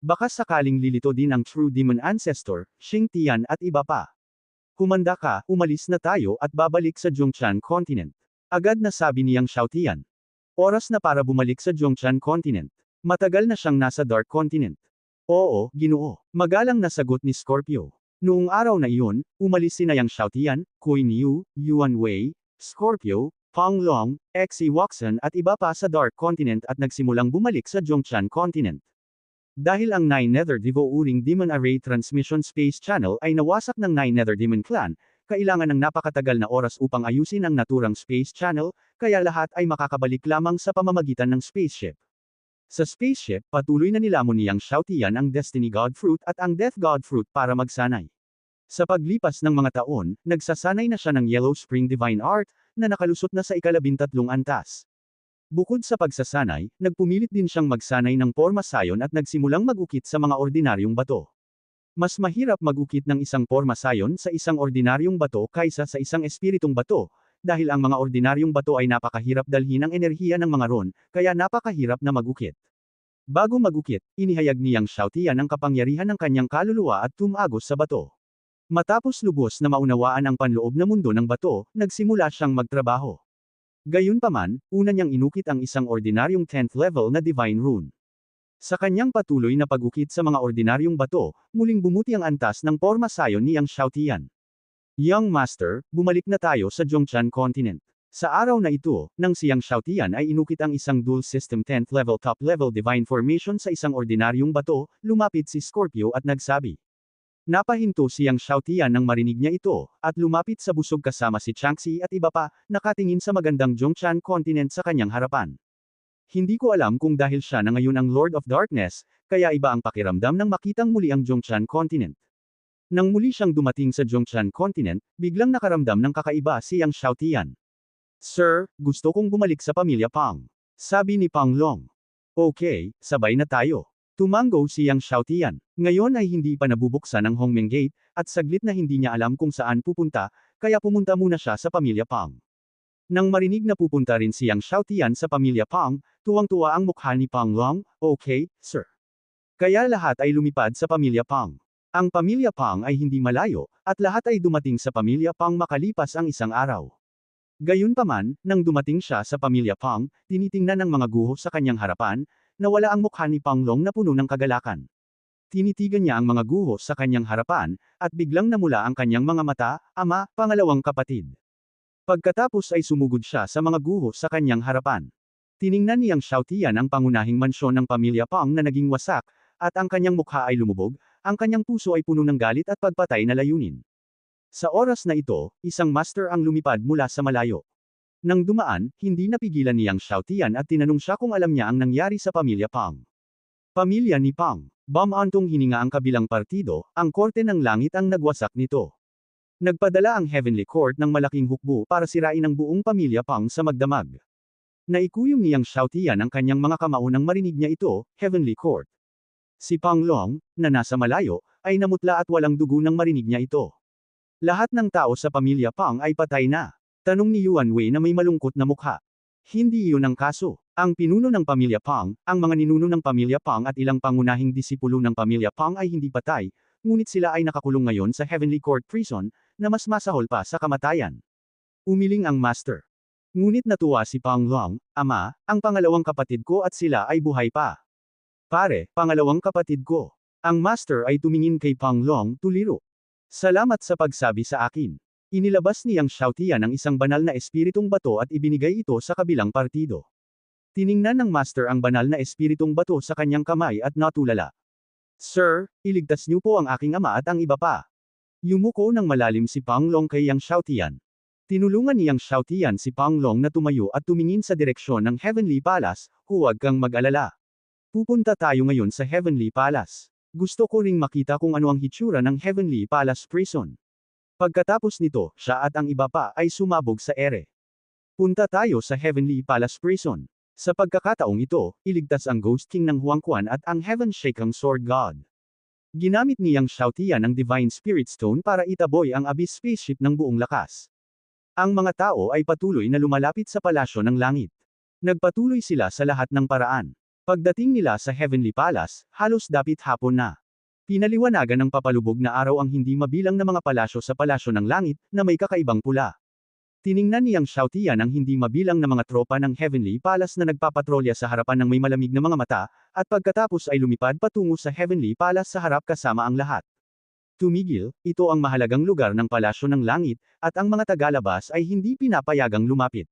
Baka sakaling lilito din ang True Demon Ancestor, Xing Tian at iba pa. Humanda ka, umalis na tayo at babalik sa Zhongshan Continent. Agad na sabi niyang Xiaotian. Oras na para bumalik sa Zhongshan Continent. Matagal na siyang nasa Dark Continent. Oo, Ginoo. Magalang na sagot ni Scorpio. Noong araw na iyon, umalis sina Yang Xiaotian, Kui Niu, Yuan Wei, Scorpio, Pang Long, Xi Waxan at iba pa sa Dark Continent at nagsimulang bumalik sa Zhongshan Continent. Dahil ang Nine Nether Devouring Demon Array Transmission Space Channel ay nawasak ng Nine Nether Demon Clan, kailangan ng napakatagal na oras upang ayusin ang naturang Space Channel, kaya lahat ay makakabalik lamang sa pamamagitan ng spaceship. Sa spaceship, patuloy na nilamon ni Yang Xiaotian ang Destiny God Fruit at ang Death God Fruit para magsanay. Sa paglipas ng mga taon, nagsasanay na siya ng Yellow Spring Divine Art, na nakalusot na sa ika-13 antas. Bukod sa pagsasanay, nagpumilit din siyang magsanay ng porma sayon at nagsimulang mag-ukit sa mga ordinaryong bato. Mas mahirap mag-ukit ng isang porma sayon sa isang ordinaryong bato kaysa sa isang espiritong bato, dahil ang mga ordinaryong bato ay napakahirap dalhin ang enerhiya ng mga ron, kaya napakahirap na mag-ukit. Bago mag-ukit, inihayag ni Yang Xiaotian ang kapangyarihan ng kanyang kaluluwa at tumagos sa bato. Matapos lubos na maunawaan ang panloob na mundo ng bato, nagsimula siyang magtrabaho. Gayunpaman, una niyang inukit ang isang ordinaryong 10th level na Divine Rune. Sa kanyang patuloy na pag-ukit sa mga ordinaryong bato, muling bumuti ang antas ng porma sayon ni Yang Xiaotian. Young Master, bumalik na tayo sa Zhongshan Continent. Sa araw na ito, nang si Yang Xiaotian ay inukit ang isang dual system 10th level top level divine formation sa isang ordinaryong bato, lumapit si Scorpio at nagsabi. Napahinto si Yang Xiaotian nang marinig niya ito, at lumapit sa busog kasama si Changxi at iba pa, nakatingin sa magandang Zhongshan Continent sa kanyang harapan. Hindi ko alam kung dahil siya na ngayon ang Lord of Darkness, kaya iba ang pakiramdam nang makitang muli ang Zhongshan Continent. Nang muli siyang dumating sa Zhongshan Continent, biglang nakaramdam ng kakaiba si Yang Xiaotian. Sir, gusto kong bumalik sa pamilya Pang. Sabi ni Pang Long. Okay, sabay na tayo. Tumango si Yang Xiaotian. Ngayon ay hindi pa nabubuksan ang Hongmeng Gate, at saglit na hindi niya alam kung saan pupunta, kaya pumunta muna siya sa pamilya Pang. Nang marinig na pupunta rin si Yang Xiaotian sa pamilya Pang, tuwang-tuwa ang mukha ni Pang Long. Okay, sir. Kaya lahat ay lumipad sa pamilya Pang. Ang pamilya Pang ay hindi malayo, at lahat ay dumating sa pamilya Pang makalipas ang isang araw. Gayunpaman, nang dumating siya sa pamilya Pang, tinitingnan ng mga guho sa kanyang harapan, nawala ang mukha ni Pang Long na puno ng kagalakan. Tinitigan niya ang mga guho sa kanyang harapan, at biglang namula ang kanyang mga mata, ama, pangalawang kapatid. Pagkatapos ay sumugod siya sa mga guho sa kanyang harapan. Tiningnan ni Yang Xiaotian ang pangunahing mansyon ng pamilya Pang na naging wasak, at ang kanyang mukha ay lumubog, ang kanyang puso ay puno ng galit at pagpatay na layunin. Sa oras na ito, isang master ang lumipad mula sa malayo. Nang dumaan, hindi napigilan ni Yang Xiaotian at tinanong siya kung alam niya ang nangyari sa pamilya Pang. Pamilya ni Pang. Bumantong hininga ang kabilang partido, ang korte ng langit ang nagwasak nito. Nagpadala ang Heavenly Court ng malaking hukbo para sirain ang buong pamilya Pang sa magdamag. Naikuyom ni Yang Xiaotian ang kanyang mga kamao nang marinig niya ito, Heavenly Court. Si Pang Long, na nasa malayo, ay namutla at walang dugo nang marinig niya ito. Lahat ng tao sa pamilya Pang ay patay na. Tanong ni Yuan Wei na may malungkot na mukha. Hindi iyon ang kaso. Ang pinuno ng pamilya Pang, ang mga ninuno ng pamilya Pang at ilang pangunahing disipulo ng pamilya Pang ay hindi patay, ngunit sila ay nakakulong ngayon sa Heavenly Court Prison, na mas masahol pa sa kamatayan. Umiling ang master. Ngunit natuwa si Pang Long, Ama, ang pangalawang kapatid ko at sila ay buhay pa. Pare, pangalawang kapatid ko. Ang master ay tumingin kay Pang Long, tuliro. Salamat sa pagsabi sa akin. Inilabas ni Yang Xiaotian ang isang banal na espiritong bato at ibinigay ito sa kabilang partido. Tiningnan ng master ang banal na espiritong bato sa kanyang kamay at natulala. Sir, iligtas niyo po ang aking ama at ang iba pa. Yumuko ng malalim si Pang Long kay Yang Xiaotian. Tinulungan ni Yang Xiaotian si Pang Long na tumayo at tumingin sa direksyon ng Heavenly Palace, huwag kang mag-alala. Pupunta tayo ngayon sa Heavenly Palace. Gusto ko ring makita kung ano ang hitsura ng Heavenly Palace Prison. Pagkatapos nito, siya at ang iba pa ay sumabog sa ere. Punta tayo sa Heavenly Palace Prison. Sa pagkakataong ito, iligtas ang Ghost King ng Huangquan at ang Heaven-Shaking Sword God. Ginamit ni Yang Xiaotian ang Divine Spirit Stone para itaboy ang Abyss Spaceship ng buong lakas. Ang mga tao ay patuloy na lumalapit sa palasyo ng langit. Nagpatuloy sila sa lahat ng paraan. Pagdating nila sa Heavenly Palace, halos dapit hapon na. Pinaliwanagan ng papalubog na araw ang hindi mabilang na mga palasyo sa palasyo ng langit, na may kakaibang pula. Tiningnan ni Yang Xiaotian ang hindi mabilang na mga tropa ng Heavenly Palace na nagpapatrolya sa harapan ng may malamig na mga mata, at pagkatapos ay lumipad patungo sa Heavenly Palace sa harap kasama ang lahat. Tumigil, ito ang mahalagang lugar ng palasyo ng langit, at ang mga tagalabas ay hindi pinapayagang lumapit.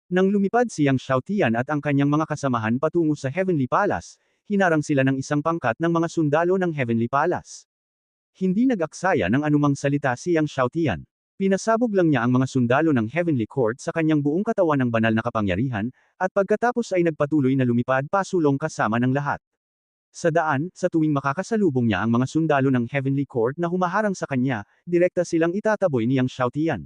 Nang lumipad si Yang Xiaotian at ang kanyang mga kasamahan patungo sa Heavenly Palace, hinarang sila ng isang pangkat ng mga sundalo ng Heavenly Palace. Hindi nag-aksaya ng anumang salita si Yang Xiaotian. Pinasabog lang niya ang mga sundalo ng Heavenly Court sa kanyang buong katawan ng banal na kapangyarihan, at pagkatapos ay nagpatuloy na lumipad pasulong kasama ng lahat. Sa daan, sa tuwing makakasalubong niya ang mga sundalo ng Heavenly Court na humaharang sa kanya, direkta silang itataboy ni Yang Xiaotian.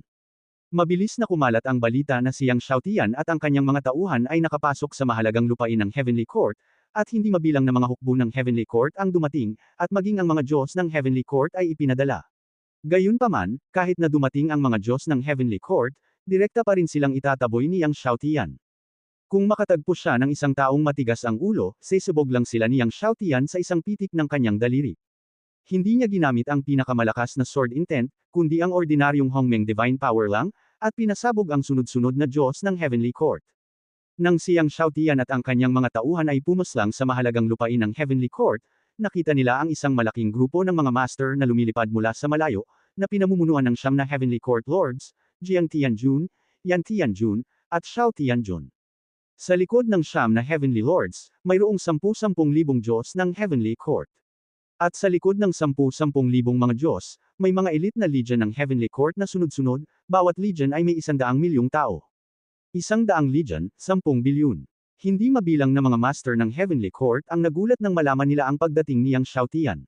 Mabilis na kumalat ang balita na si Yang Xiaotian at ang kanyang mga tauhan ay nakapasok sa mahalagang lupain ng Heavenly Court, at hindi mabilang na mga hukbo ng Heavenly Court ang dumating, at maging ang mga Diyos ng Heavenly Court ay ipinadala. Gayunpaman, kahit na dumating ang mga Diyos ng Heavenly Court, direkta pa rin silang itataboy ni Yang Xiaotian. Kung makatagpo siya ng isang taong matigas ang ulo, sesubog lang sila ni Yang Xiaotian sa isang pitik ng kanyang daliri. Hindi niya ginamit ang pinakamalakas na sword intent, kundi ang ordinaryong Hongmeng Divine Power lang, at pinasabog ang sunod-sunod na Diyos ng Heavenly Court. Nang si Yang Xiaotian at ang kanyang mga tauhan ay pumaslang sa mahalagang lupain ng Heavenly Court, nakita nila ang isang malaking grupo ng mga master na lumilipad mula sa malayo, na pinamumunuan ng 9 na Heavenly Court Lords, Jiang Tianjun, Yan Tianjun, at Xiao Tianjun. Sa likod ng 9 na Heavenly Lords, mayroong 10,000 Diyos ng Heavenly Court. At sa likod ng 10,000 mga Diyos, may mga elite na legion ng Heavenly Court na sunod-sunod, bawat legion ay may 100 milyong tao. 100 legion, 10 bilyon. Hindi mabilang na mga master ng Heavenly Court ang nagulat nang malaman nila ang pagdating ni Yang Xiaotian.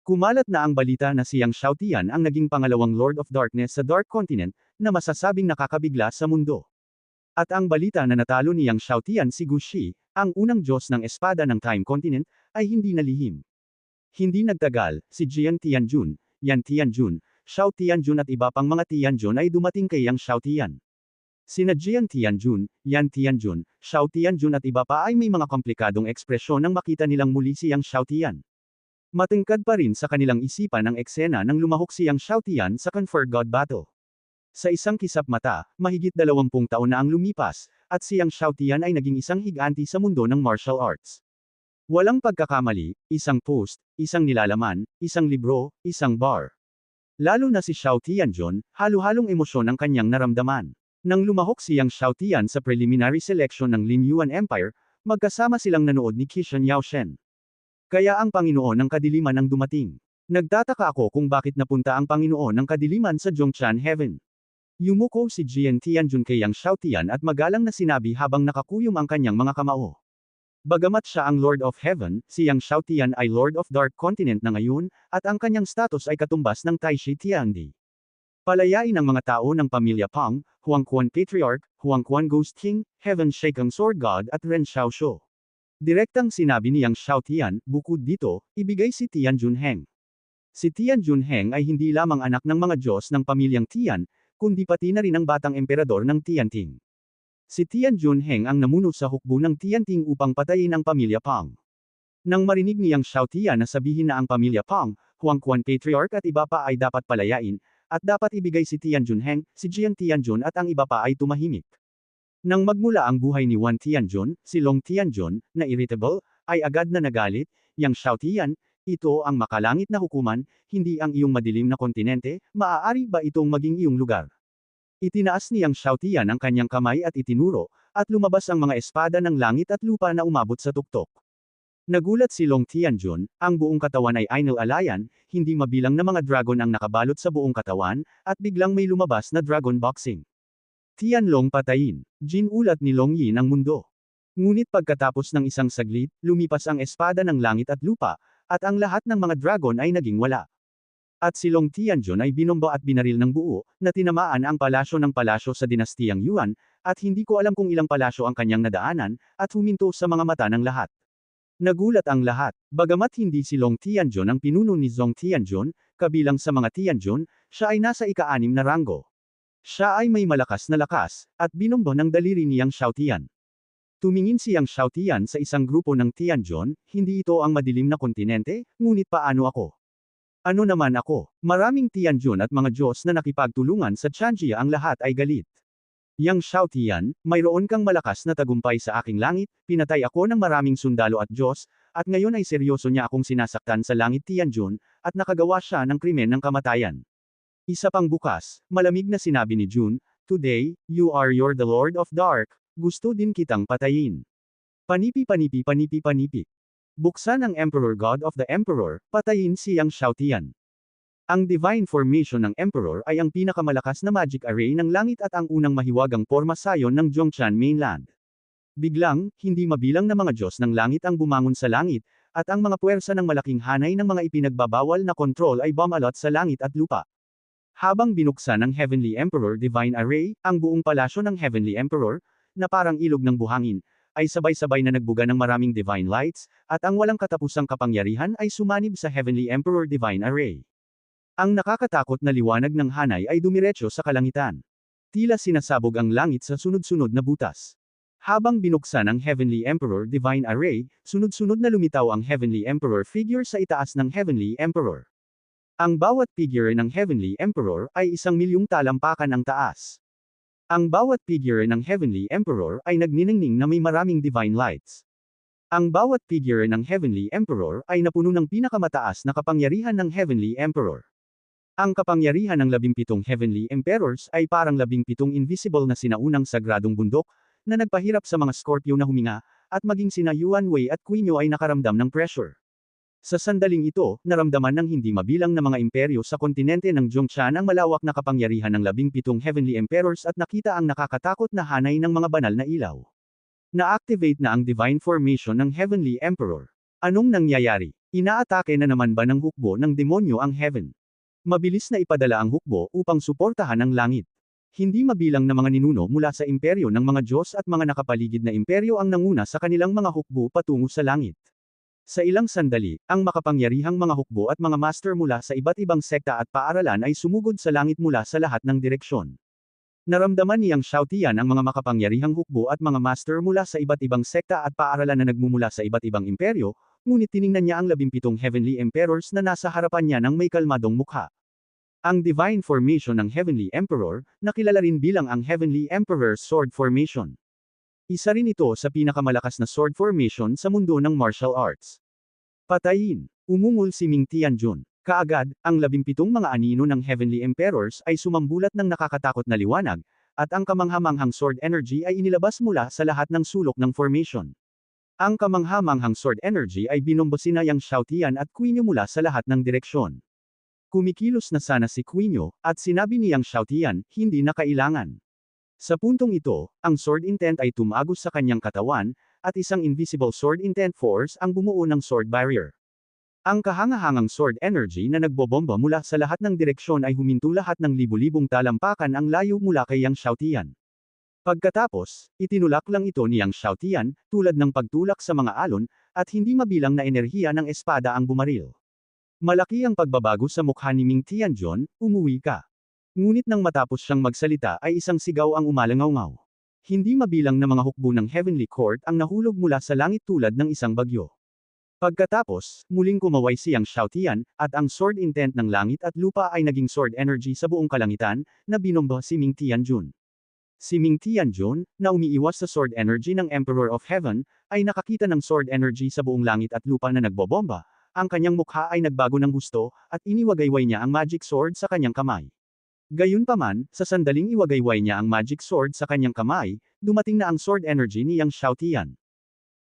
Kumalat na ang balita na si Yang Xiaotian ang naging pangalawang Lord of Darkness sa Dark Continent, na masasabing nakakabigla sa mundo. At ang balita na natalo ni Yang Xiaotian si Gu Shi, ang unang Diyos ng Espada ng Time Continent, ay hindi nalihim. Hindi nagtagal, si Jiang Tianjun, Yan Tianjun, Xiao Tianjun at iba pang mga Tianjun ay dumating kay Yang Xiaotian. Sina Jiang Tianjun, Yan Tianjun, Xiao Tianjun at iba pa ay may mga komplikadong ekspresyon nang makita nilang muli si Yang Xiaotian. Matingkad pa rin sa kanilang isipan ang eksena nang lumahok si Yang Xiaotian sa Conferred God Battle. Sa isang kisap mata, mahigit 20 taon na ang lumipas, at si Yang Xiaotian ay naging isang higanti sa mundo ng martial arts. Walang pagkakamali, isang post, isang nilalaman, isang libro, isang bar. Lalo na si Xiao Tianjun, halo-halong emosyon ang kanyang naramdaman. Nang lumahok si Yang Xiaotian sa preliminary selection ng Lin Yuan Empire, magkasama silang nanood ni Qishan Yaoshen. Kaya ang Panginoon ng Kadiliman ang dumating. Nagtataka ako kung bakit napunta ang Panginoon ng Kadiliman sa Zhongshan Heaven. Yumuko si Jian Tianjun kay Yang Xiaotian at magalang na sinabi habang nakakuyom ang kanyang mga kamao. Bagamat siya ang Lord of Heaven, si Yang Xiaotian ay Lord of Dark Continent na ngayon, at ang kanyang status ay katumbas ng Taishi Tiandi. Palayain ang mga tao ng pamilya Pang, Huangquan Patriarch, Huangquan Ghost King, Heaven Shakang Sword God at Ren Xiaoshu. Direktang sinabi ni Yang Xiaotian, bukod dito, ibigay si Tian Junheng. Si Tian Junheng ay hindi lamang anak ng mga Diyos ng pamilyang Tian, kundi pati na rin ang batang emperador ng Tianting. Si Tian Junheng ang namuno sa hukbo ng Tianting upang patayin ang pamilya Pang. Nang marinig ni Yang Xiaotian na sabihin na ang pamilya Pang, Huangquan Patriarch at iba pa ay dapat palayain, at dapat ibigay si Tian Junheng, si Jian Tianjun at ang iba pa ay tumahimik. Nang magmula ang buhay ni Wan Tianjun, si Long Tianjun, na irritable, ay agad na nagalit, Yang Xiaotian, ito ang makalangit na hukuman, hindi ang iyong madilim na kontinente, maaari ba itong maging iyong lugar? Itinaas ni Yang Xiaotian ang kanyang kamay at itinuro, at lumabas ang mga espada ng langit at lupa na umabot sa tuktok. Nagulat si Long Tianjun, ang buong katawan ay Ainul Alayan, hindi mabilang na mga dragon ang nakabalot sa buong katawan, at biglang may lumabas na dragon boxing. Tianlong patayin. Ginulat ni Long Yin ang mundo. Ngunit pagkatapos ng isang saglit, lumipas ang espada ng langit at lupa, at ang lahat ng mga dragon ay naging wala. At si Long Tianjun ay binomba at binaril ng buo, na tinamaan ang palasyo sa dinastiyang Yuan, at hindi ko alam kung ilang palasyo ang kanyang nadaanan, at huminto sa mga mata ng lahat. Nagulat ang lahat, bagamat hindi si Long Tianjun ang pinuno ni Zhong Tianjun, kabilang sa mga Tianjun, siya ay nasa ika-6 na ranggo. Siya ay may malakas na lakas, at binomba ng daliri ni Yang Xiaotian. Tumingin si Yang Xiaotian sa isang grupo ng Tianjun, hindi ito ang madilim na kontinente, ngunit paano ako? Ano naman ako? Maraming Tianjun at mga Diyos na nakipagtulungan sa Chanjia ang lahat ay galit. Yang Xiaotian, mayroon kang malakas na tagumpay sa aking langit, pinatay ako ng maraming sundalo at Diyos, at ngayon ay seryoso niya akong sinasaktan sa langit Tianjun, at nakagawa siya ng krimen ng kamatayan. Isa pang bukas, malamig na sinabi ni Jun, today, you're the Lord of Dark, gusto din kitang patayin. Panipi. Buksan ang Emperor God of the Emperor, patayin si Yang Xiaotian. Ang divine formation ng Emperor ay ang pinakamalakas na magic array ng langit at ang unang mahiwagang porma sayon ng Zhongshan Mainland. Biglang, hindi mabilang na mga Diyos ng langit ang bumangon sa langit, at ang mga puwersa ng malaking hanay ng mga ipinagbabawal na kontrol ay bumalot sa langit at lupa. Habang binuksan ng Heavenly Emperor Divine Array, ang buong palasyo ng Heavenly Emperor, na parang ilog ng buhangin, ay sabay-sabay na nagbuga ng maraming divine lights, at ang walang katapusang kapangyarihan ay sumanib sa Heavenly Emperor Divine Array. Ang nakakatakot na liwanag ng hanay ay dumiretso sa kalangitan. Tila sinasabog ang langit sa sunod-sunod na butas. Habang binuksan ang Heavenly Emperor Divine Array, sunod-sunod na lumitaw ang Heavenly Emperor figure sa itaas ng Heavenly Emperor. Ang bawat figure ng Heavenly Emperor ay 1,000,000 talampakan ang taas. Ang bawat figure ng Heavenly Emperor ay nagniningning na may maraming divine lights. Ang bawat figure ng Heavenly Emperor ay napuno ng pinakamataas na kapangyarihan ng Heavenly Emperor. Ang kapangyarihan ng 17 Heavenly Emperors ay parang 17 invisible na sinaunang sagradong bundok, na nagpahirap sa mga Scorpio na huminga, at maging sina Yuan Wei at Quinyo ay nakaramdam ng pressure. Sa sandaling ito, naramdaman ng hindi mabilang na mga imperyo sa kontinente ng Zhongshan ang malawak na kapangyarihan ng 17 Heavenly Emperors at nakita ang nakakatakot na hanay ng mga banal na ilaw. Na-activate na ang divine formation ng Heavenly Emperor. Anong nangyayari? Inaatake na naman ba ng hukbo ng demonyo ang Heaven? Mabilis na ipadala ang hukbo upang suportahan ang langit. Hindi mabilang na mga ninuno mula sa imperyo ng mga Diyos at mga nakapaligid na imperyo ang nanguna sa kanilang mga hukbo patungo sa langit. Sa ilang sandali, ang makapangyarihang mga hukbo at mga master mula sa iba't ibang sekta at paaralan ay sumugod sa langit mula sa lahat ng direksyon. Naramdaman ni Yang Xiaotian ang mga makapangyarihang hukbo at mga master mula sa iba't ibang sekta at paaralan na nagmumula sa iba't ibang imperyo, ngunit tiningnan niya ang 17 Heavenly Emperors na nasa harapan niya ng may kalmadong mukha. Ang divine formation ng Heavenly Emperor, nakilala rin bilang ang Heavenly Emperor's Sword Formation. Isa rin ito sa pinakamalakas na sword formation sa mundo ng martial arts. Patayin. Umungol si Ming Tianjun. Kaagad, ang 17 mga anino ng Heavenly Emperors ay sumambulat ng nakakatakot na liwanag, at ang kamanghamanghang sword energy ay inilabas mula sa lahat ng sulok ng formation. Ang kamanghamanghang sword energy ay binombo sina Yang Xiaotian at Quinyo mula sa lahat ng direksyon. Kumikilos na sana si Quinyo, at sinabi ni Yang Xiaotian, hindi na kailangan. Sa puntong ito, ang sword intent ay tumagos sa kanyang katawan, at isang invisible sword intent force ang bumuo ng sword barrier. Ang kahangahangang sword energy na nagbobomba mula sa lahat ng direksyon ay huminto lahat ng libu-libong talampakan ang layo mula kay Yang Xiaotian. Pagkatapos, itinulak lang ito ni Yang Xiaotian, tulad ng pagtulak sa mga alon, at hindi mabilang na enerhiya ng espada ang bumaril. Malaki ang pagbabago sa mukha ni Ming Tianjun, umuwi ka. Ngunit nang matapos siyang magsalita ay isang sigaw ang umalangaw-ngaw. Hindi mabilang na mga hukbo ng Heavenly Court ang nahulog mula sa langit tulad ng isang bagyo. Pagkatapos, muling kumaway si Yang Xiaotian, at ang sword intent ng langit at lupa ay naging sword energy sa buong kalangitan, na binomba si Ming Tianjun. Si Ming Tianjun, na umiiwas sa sword energy ng Emperor of Heaven, ay nakakita ng sword energy sa buong langit at lupa na nagbobomba, ang kanyang mukha ay nagbago ng gusto, at iniwagayway niya ang magic sword sa kanyang kamay. Gayunpaman, sa sandaling iwagayway niya ang magic sword sa kanyang kamay, dumating na ang sword energy ni Yang Xiaotian.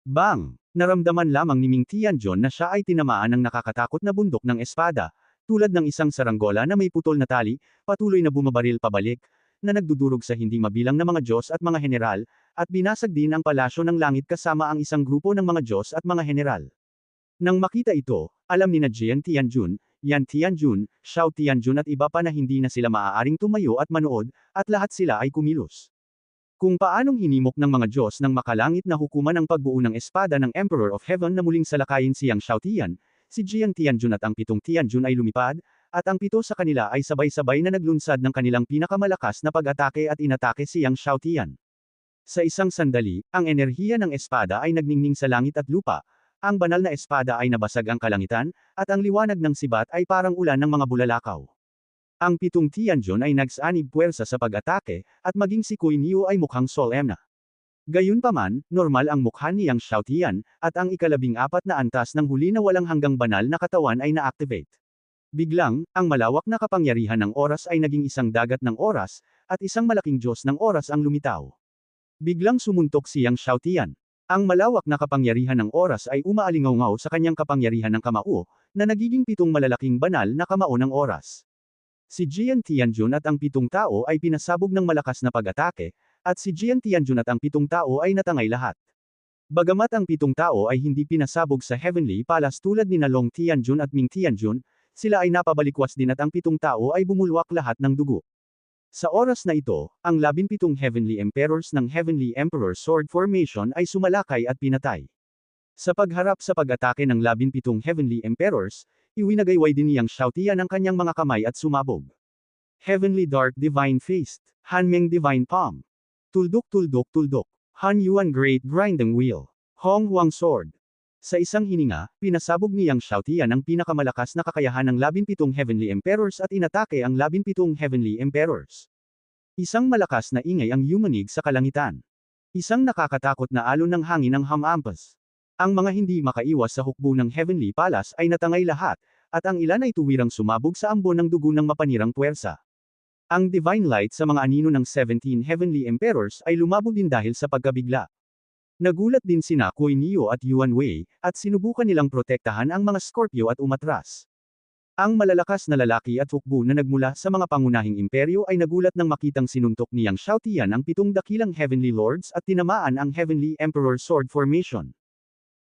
Bang! Naramdaman lamang ni Ming Tianjun na siya ay tinamaan ng nakakatakot na bundok ng espada, tulad ng isang saranggola na may putol na tali, patuloy na bumabaril pabalik, na nagdudurog sa hindi mabilang na mga Diyos at mga general, at binasag din ang palasyo ng langit kasama ang isang grupo ng mga Diyos at mga general. Nang makita ito, alam ni na Jian Tianjun, Yan Tianjun, Xiao Tianjun at iba pa na hindi na sila maaaring tumayo at manood, at lahat sila ay kumilos. Kung paanong hinimok ng mga Diyos ng makalangit na hukuman ang pagbuo ng espada ng Emperor of Heaven na muling salakayin si Yang Xiaotian, si Jian Tianjun at ang 7 Tianjun ay lumipad, at ang 7 sa kanila ay sabay-sabay na naglunsad ng kanilang pinakamalakas na pag-atake at inatake si Yang Xiaotian. Sa isang sandali, ang enerhiya ng espada ay nagningning sa langit at lupa, ang banal na espada ay nabasag ang kalangitan, at ang liwanag ng sibat ay parang ulan ng mga bulalakaw. Ang 7 Tianjun ay nagsanib puwersa sa pag-atake, at maging si Quinyo ay mukhang solemn na. Gayunpaman, normal ang mukha ni Yang Xiaotian, at ang 14 na antas ng huli na walang hanggang banal na katawan ay na-activate. Biglang, ang malawak na kapangyarihan ng oras ay naging isang dagat ng oras, at isang malaking Diyos ng oras ang lumitaw. Biglang sumuntok si Yang Xiaotian. Ang malawak na kapangyarihan ng oras ay umaalingaw-ngaw sa kanyang kapangyarihan ng kamao, na nagiging 7 malalaking banal na kamao ng oras. Si Jian Tianjun at ang 7 tao ay pinasabog ng malakas na pag-atake, at si Jian Tianjun at ang 7 tao ay natangay lahat. Bagamat ang 7 tao ay hindi pinasabog sa Heavenly Palace tulad ni Long Tianjun at Ming Tianjun, sila ay napabalikwas din at ang 7 tao ay bumulwak lahat ng dugo. Sa oras na ito, ang 17 Heavenly Emperors ng Heavenly Emperor Sword Formation ay sumalakay at pinatay. Sa pagharap sa pag-atake ng 17 Heavenly Emperors, iwinagayway din ni Yang Xiaotian ang kanyang mga kamay at sumabog. Heavenly Dark Divine Fist, Hanmeng Divine Palm. Tuldok Tuldok Tuldok, Han Yuan Great Grinding Wheel, Hong Huang Sword. Sa isang hininga, pinasabog ni Yang Xiaotian ang pinakamalakas na kakayahan ng 17 Heavenly Emperors at inatake ang 17 Heavenly Emperors. Isang malakas na ingay ang yumanig sa kalangitan. Isang nakakatakot na alon ng hangin ang hamampas. Ang mga hindi makaiwas sa hukbo ng Heavenly Palace ay natangay lahat, at ang ilan ay tuwirang sumabog sa ambon ng dugo ng mapanirang puwersa. Ang divine light sa mga anino ng 17 Heavenly Emperors ay lumabog din dahil sa pagkabigla. Nagulat din sina Quinyo at Yuan Wei, at sinubukan nilang protektahan ang mga Scorpio at umatras. Ang malalakas na lalaki at hukbo na nagmula sa mga pangunahing imperyo ay nagulat nang makitang sinuntok ni Yang Xiaotian ang 7 dakilang Heavenly Lords at tinamaan ang Heavenly Emperor Sword Formation.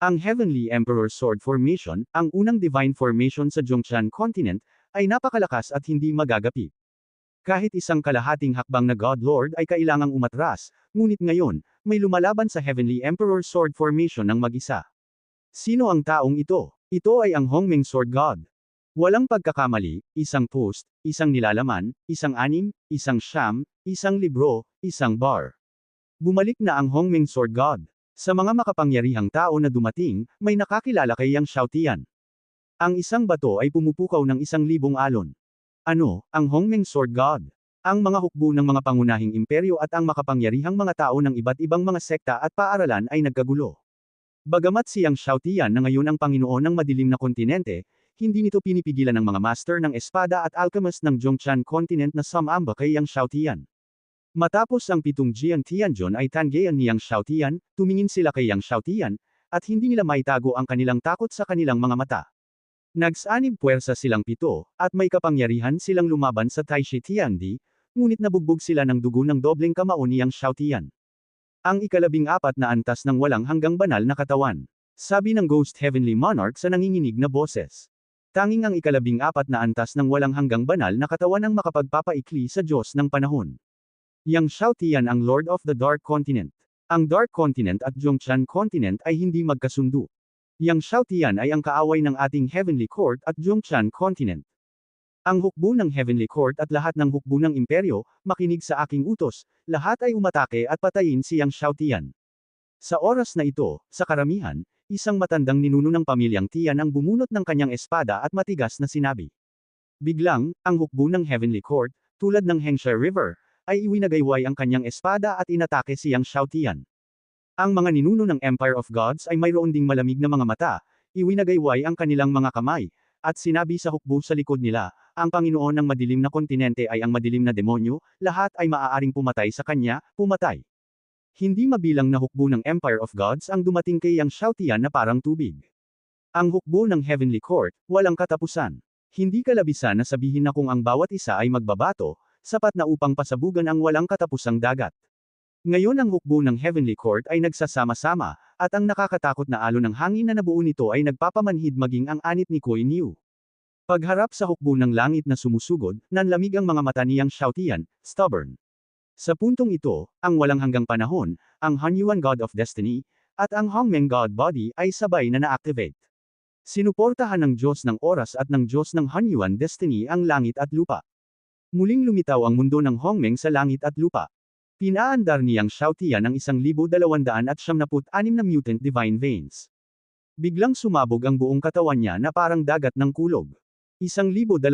Ang Heavenly Emperor Sword Formation, ang unang divine formation sa Zhongshan Continent, ay napakalakas at hindi magagapi. Kahit isang kalahating hakbang na God Lord ay kailangang umatras, ngunit ngayon, may lumalaban sa Heavenly Emperor Sword Formation ng mag-isa. Sino ang taong ito? Ito ay ang Hongmeng Sword God. Walang pagkakamali, isang post, isang nilalaman, isang anim, isang siyam, isang libro, isang bar. Bumalik na ang Hongmeng Sword God. Sa mga makapangyarihang tao na dumating, may nakakilala kay Yang Xiaotian. Ang isang bato ay pumupukaw ng 1,000 alon. Ano, ang Hongmeng Sword God? Ang mga hukbo ng mga pangunahing imperyo at ang makapangyarihang mga tao ng iba't ibang mga sekta at paaralan ay nagkagulo. Bagamat si Yang Xiaotian na ngayon ang Panginoon ng madilim na kontinente, hindi nito pinipigilan ng mga master ng espada at alchemist ng Zhongshan Continent na sumamba kay Yang Xiaotian. Matapos ang 7 Jian Tianjun ay Tangean ni Yang Xiaotian, tumingin sila kay Yang Xiaotian, at hindi nila maitago ang kanilang takot sa kanilang mga mata. Nagsanib puwersa silang 7, at may kapangyarihan silang lumaban sa Taishi Tiandi, ngunit nabugbog sila ng dugo ng dobleng kamao ni Yang Xiaotian. Ang ika-14 na antas ng walang hanggang banal na katawan. Sabi ng Ghost Heavenly Monarch sa nanginginig na boses. Tanging ang ika-14 na antas ng walang hanggang banal na katawan ang makapagpapaikli sa Diyos ng panahon. Yang Xiaotian ang Lord of the Dark Continent. Ang Dark Continent at Zhongshan Continent ay hindi magkasundo. Yang Xiaotian ay ang kaaway ng ating Heavenly Court at Zhongshan Continent. Ang hukbo ng Heavenly Court at lahat ng hukbo ng imperyo, makinig sa aking utos, lahat ay umatake at patayin si Yang Xiaotian. Sa oras na ito, sa karamihan, isang matandang ninuno ng pamilyang Tian ang bumunot ng kanyang espada at matigas na sinabi. Biglang, ang hukbo ng Heavenly Court, tulad ng Hengsha River, ay iwinagayway ang kanyang espada at inatake si Yang Xiaotian. Ang mga ninuno ng Empire of Gods ay mayroon ding malamig na mga mata, iwinagayway ang kanilang mga kamay, at sinabi sa hukbo sa likod nila, ang Panginoon ng madilim na kontinente ay ang madilim na demonyo, lahat ay maaaring pumatay sa kanya, pumatay. Hindi mabilang na hukbo ng Empire of Gods ang dumating kay Yang Xiaotian na parang tubig. Ang hukbo ng Heavenly Court, walang katapusan. Hindi kalabisan na sabihin na kung ang bawat isa ay magbabato, sapat na upang pasabugan ang walang katapusang dagat. Ngayon ang hukbo ng Heavenly Court ay nagsasama-sama, at ang nakakatakot na alon ng hangin na nabuo nito ay nagpapamanhid maging ang anit ni Kuei Niu. Pagharap sa hukbo ng langit na sumusugod, nanlamig ang mga mata ni Yang Xiaotian, stubborn. Sa puntong ito, ang walang hanggang panahon, ang Hunyuan God of Destiny, at ang Hongmeng God Body ay sabay na na-activate. Sinuportahan ng Diyos ng Oras at ng Diyos ng Hunyuan Destiny ang langit at lupa. Muling lumitaw ang mundo ng Hongmeng sa langit at lupa. Pinaandar ni Yang Xiaotian ang 1,276 na mutant divine veins. Biglang sumabog ang buong katawan niya na parang dagat ng kulog. 1,276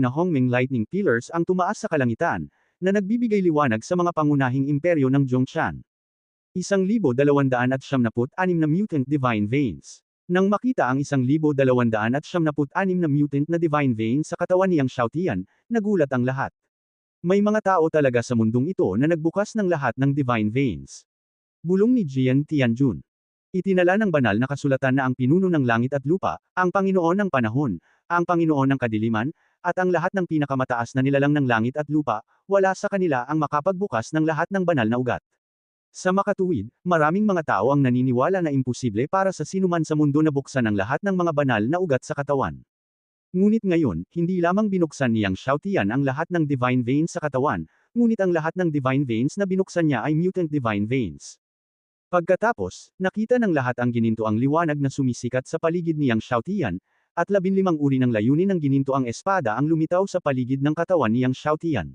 na Hongmeng lightning pillars ang tumaas sa kalangitan, na nagbibigay liwanag sa mga pangunahing imperyo ng Zhongshan. 1,276 na mutant divine veins. Nang makita ang 1,276 na mutant na divine veins sa katawan ni Yang Xiaotian, nagulat ang lahat. May mga tao talaga sa mundong ito na nagbukas ng lahat ng divine veins. Bulong ni Jian Tianjun. Itinala ng banal na kasulatan na ang pinuno ng langit at lupa, ang Panginoon ng panahon, ang Panginoon ng kadiliman, at ang lahat ng pinakamataas na nilalang ng langit at lupa, wala sa kanila ang makapagbukas ng lahat ng banal na ugat. Sa makatuwid, maraming mga tao ang naniniwala na imposible para sa sinuman sa mundo na buksan ang lahat ng mga banal na ugat sa katawan. Ngunit ngayon, hindi lamang binuksan ni Yang Xiaotian ang lahat ng divine veins sa katawan, ngunit ang lahat ng divine veins na binuksan niya ay mutant divine veins. Pagkatapos, nakita ng lahat ang ginintoang liwanag na sumisikat sa paligid ni Yang Xiaotian, at 15 uri ng layunin ng ginintoang espada ang lumitaw sa paligid ng katawan ni Yang Xiaotian.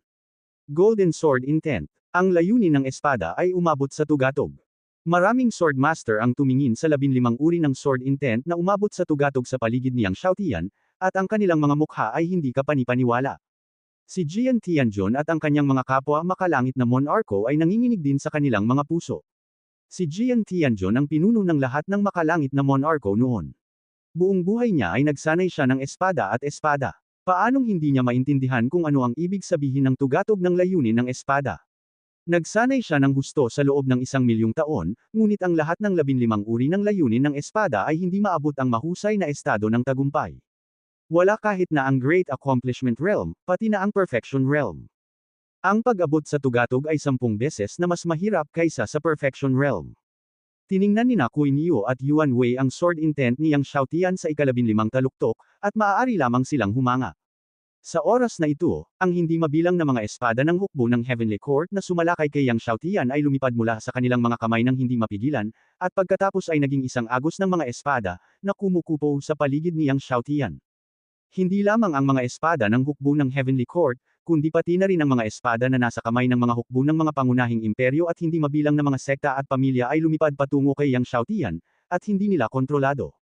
Golden Sword Intent. Ang layunin ng espada ay umabot sa tugatog. Maraming sword master ang tumingin sa 15 uri ng sword intent na umabot sa tugatog sa paligid ni Yang Xiaotian, at ang kanilang mga mukha ay hindi kapanipaniwala. Si Jian Tianjun at ang kanyang mga kapwa makalangit na monarko ay nanginginig din sa kanilang mga puso. Si Jian Tianjun ang pinuno ng lahat ng makalangit na monarko noon. Buong buhay niya ay nagsanay siya ng espada at espada. Paanong hindi niya maintindihan kung ano ang ibig sabihin ng tugatog ng layunin ng espada? Nagsanay siya ng husto sa loob ng 1,000,000 taon, ngunit ang lahat ng 15 uri ng layunin ng espada ay hindi maabot ang mahusay na estado ng tagumpay. Wala kahit na ang Great Accomplishment Realm, pati na ang Perfection Realm. Ang pag-abot sa tugatog ay 10 beses na mas mahirap kaysa sa Perfection Realm. Tiningnan nina Kuei Niu at Yuan Wei ang sword intent ni Yang Xiaotian sa ika-15 taluktok, at maaari lamang silang humanga. Sa oras na ito, ang hindi mabilang na mga espada ng hukbo ng Heavenly Court na sumalakay kay Yang Xiaotian ay lumipad mula sa kanilang mga kamay ng hindi mapigilan, at pagkatapos ay naging isang agos ng mga espada, na kumukupo sa paligid ni Yang Xiaotian. Hindi lamang ang mga espada ng hukbo ng Heavenly Court, kundi pati na rin ang mga espada na nasa kamay ng mga hukbo ng mga pangunahing imperyo at hindi mabilang na mga sekta at pamilya ay lumipad patungo kay Yang Xiaotian, at hindi nila kontrolado.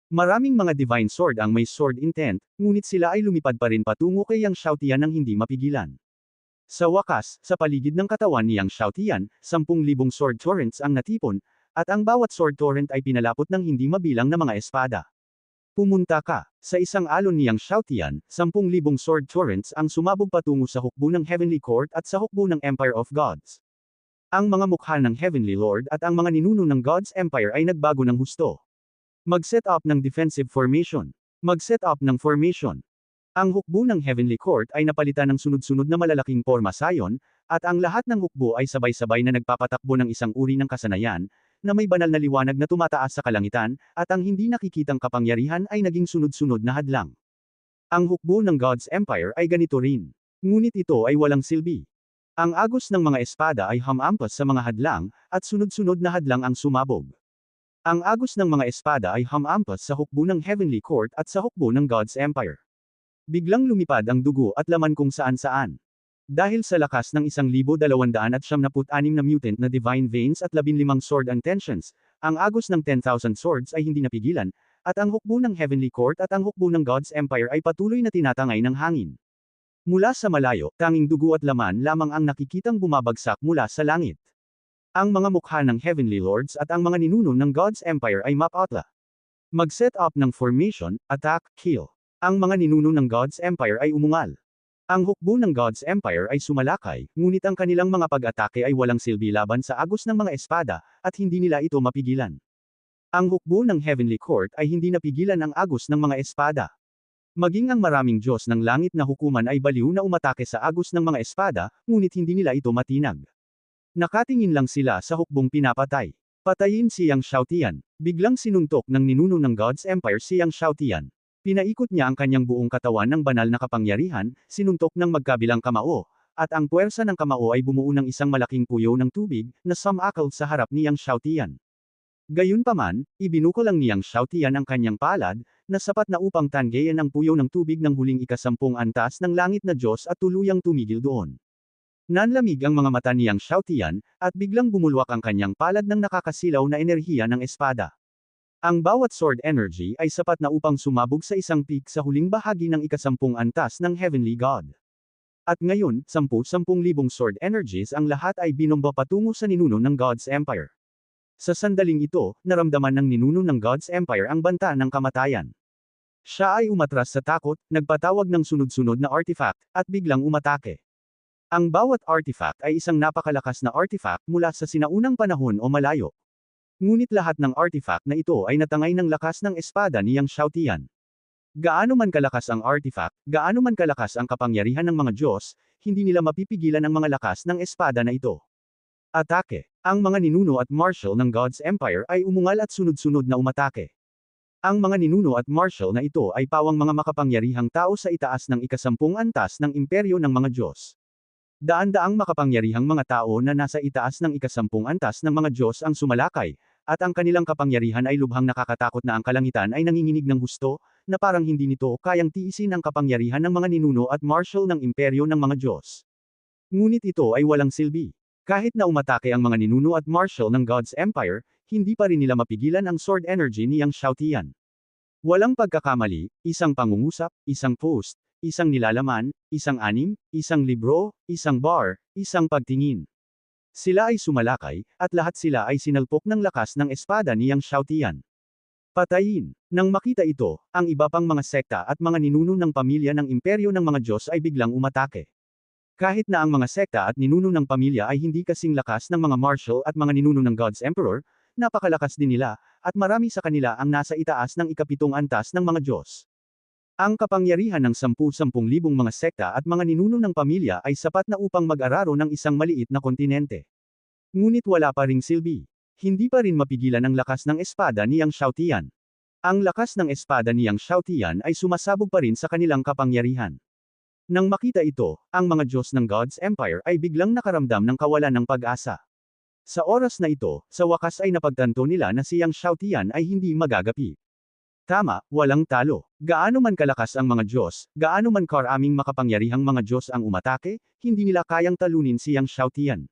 Maraming mga divine sword ang may sword intent, ngunit sila ay lumipad pa rin patungo kay Yang Xiaotian nang hindi mapigilan. Sa wakas, sa paligid ng katawan ni Yang Xiaotian, 10,000 sword torrents ang natipon, at ang bawat sword torrent ay pinalapot ng hindi mabilang na mga espada. Pumunta ka. Sa isang alon niyang Shoutian, 10,000 sword torrents ang sumabog patungo sa hukbo ng Heavenly Court at sa hukbo ng Empire of Gods. Ang mga mukha ng Heavenly Lord at ang mga ninuno ng God's Empire ay nagbago ng husto. Mag-set up ng defensive formation. Mag-set up ng formation. Ang hukbo ng Heavenly Court ay napalitan ng sunod-sunod na malalaking pormasayon, at ang lahat ng hukbo ay sabay-sabay na nagpapatakbo ng isang uri ng kasanayan, na may banal na liwanag na tumataas sa kalangitan, at ang hindi nakikitang kapangyarihan ay naging sunod-sunod na hadlang. Ang hukbo ng God's Empire ay ganito rin. Ngunit ito ay walang silbi. Ang agos ng mga espada ay hamampas sa mga hadlang, at sunod-sunod na hadlang ang sumabog. Ang agos ng mga espada ay hamampas sa hukbo ng Heavenly Court at sa hukbo ng God's Empire. Biglang lumipad ang dugo at laman kung saan-saan. Dahil sa lakas ng 1,276 na mutant na Divine Veins at 15 sword and tensions, ang agos ng 10,000 swords ay hindi napigilan, at ang hukbo ng Heavenly Court at ang hukbo ng God's Empire ay patuloy na tinatangay ng hangin. Mula sa malayo, tanging dugo at laman lamang ang nakikitang bumabagsak mula sa langit. Ang mga mukha ng Heavenly Lords at ang mga ninuno ng God's Empire ay mapatla. Mag-set up ng formation, attack, kill. Ang mga ninuno ng God's Empire ay umungal. Ang hukbo ng God's Empire ay sumalakay, ngunit ang kanilang mga pag-atake ay walang silbi laban sa agos ng mga espada, at hindi nila ito mapigilan. Ang hukbo ng Heavenly Court ay hindi napigilan ang agos ng mga espada. Maging ang maraming Diyos ng langit na hukuman ay baliw na umatake sa agos ng mga espada, ngunit hindi nila ito matinag. Nakatingin lang sila sa hukbong pinapatay. Patayin siyang Shoutian. Biglang sinuntok ng ninuno ng God's Empire siyang Shoutian. Pinaikot niya ang kanyang buong katawan ng banal na kapangyarihan, sinuntok ng magkabilang kamao, at ang puwersa ng kamao ay bumuo ng isang malaking puyo ng tubig, na sumakal sa harap niyang Shoutian. Gayunpaman, ibinukol lang niyang Shoutian ang kanyang palad, na sapat na upang tanggayan ang puyo ng tubig ng huling 10 antas ng langit na Diyos at tuluyang tumigil doon. Nanlamig ang mga mata niyang Shoutian, at biglang bumulwak ang kanyang palad ng nakakasilaw na enerhiya ng espada. Ang bawat sword energy ay sapat na upang sumabog sa isang peak sa huling bahagi ng 10 antas ng Heavenly God. At ngayon, 10,000 sword energies ang lahat ay binomba patungo sa ninuno ng God's Empire. Sa sandaling ito, naramdaman ng ninuno ng God's Empire ang banta ng kamatayan. Siya ay umatras sa takot, nagpatawag ng sunod-sunod na artifact, at biglang umatake. Ang bawat artifact ay isang napakalakas na artifact mula sa sinaunang panahon o malayo. Ngunit lahat ng artifact na ito ay natangay ng lakas ng espada niyang Shoutian. Gaano man kalakas ang artifact, gaano man kalakas ang kapangyarihan ng mga Diyos, hindi nila mapipigilan ang mga lakas ng espada na ito. Atake. Ang mga ninuno at marshal ng God's Empire ay umungal at sunod-sunod na umatake. Ang mga ninuno at marshal na ito ay pawang mga makapangyarihang tao sa itaas ng 10 antas ng imperyo ng mga Diyos. Daan-daang makapangyarihang mga tao na nasa itaas ng 10 antas ng mga Diyos ang sumalakay, at ang kanilang kapangyarihan ay lubhang nakakatakot na ang kalangitan ay nanginginig ng husto, na parang hindi nito kayang tiisin ang kapangyarihan ng mga ninuno at marshal ng imperyo ng mga Diyos. Ngunit ito ay walang silbi. Kahit na umatake ang mga ninuno at marshal ng God's Empire, hindi pa rin nila mapigilan ang sword energy niyang Shoutian. Walang pagkakamali, isang pangungusap, isang post, isang nilalaman, isang anim, isang libro, isang bar, isang pagtingin. Sila ay sumalakay, at lahat sila ay sinalpok ng lakas ng espada niyang Shoutian. Patayin. Nang makita ito, ang iba pang mga sekta at mga ninuno ng pamilya ng imperyo ng mga Diyos ay biglang umatake. Kahit na ang mga sekta at ninuno ng pamilya ay hindi kasing lakas ng mga marshal at mga ninuno ng God's Emperor, napakalakas din nila, at marami sa kanila ang nasa itaas ng 7 antas ng mga Diyos. Ang kapangyarihan ng 10,000 mga sekta at mga ninuno ng pamilya ay sapat na upang mag-araro ng isang maliit na kontinente. Ngunit wala pa ring silbi. Hindi pa rin mapigilan ang lakas ng espada niyang Shoutian. Ang lakas ng espada niyang Shoutian ay sumasabog pa rin sa kanilang kapangyarihan. Nang makita ito, ang mga Diyos ng God's Empire ay biglang nakaramdam ng kawalan ng pag-asa. Sa oras na ito, sa wakas ay napagtanto nila na siyang Shoutian ay hindi magagapi. Tama, walang talo. Gaano man kalakas ang mga Diyos, gaano man karaming makapangyarihang mga Diyos ang umatake, hindi nila kayang talunin siyang Shoutian.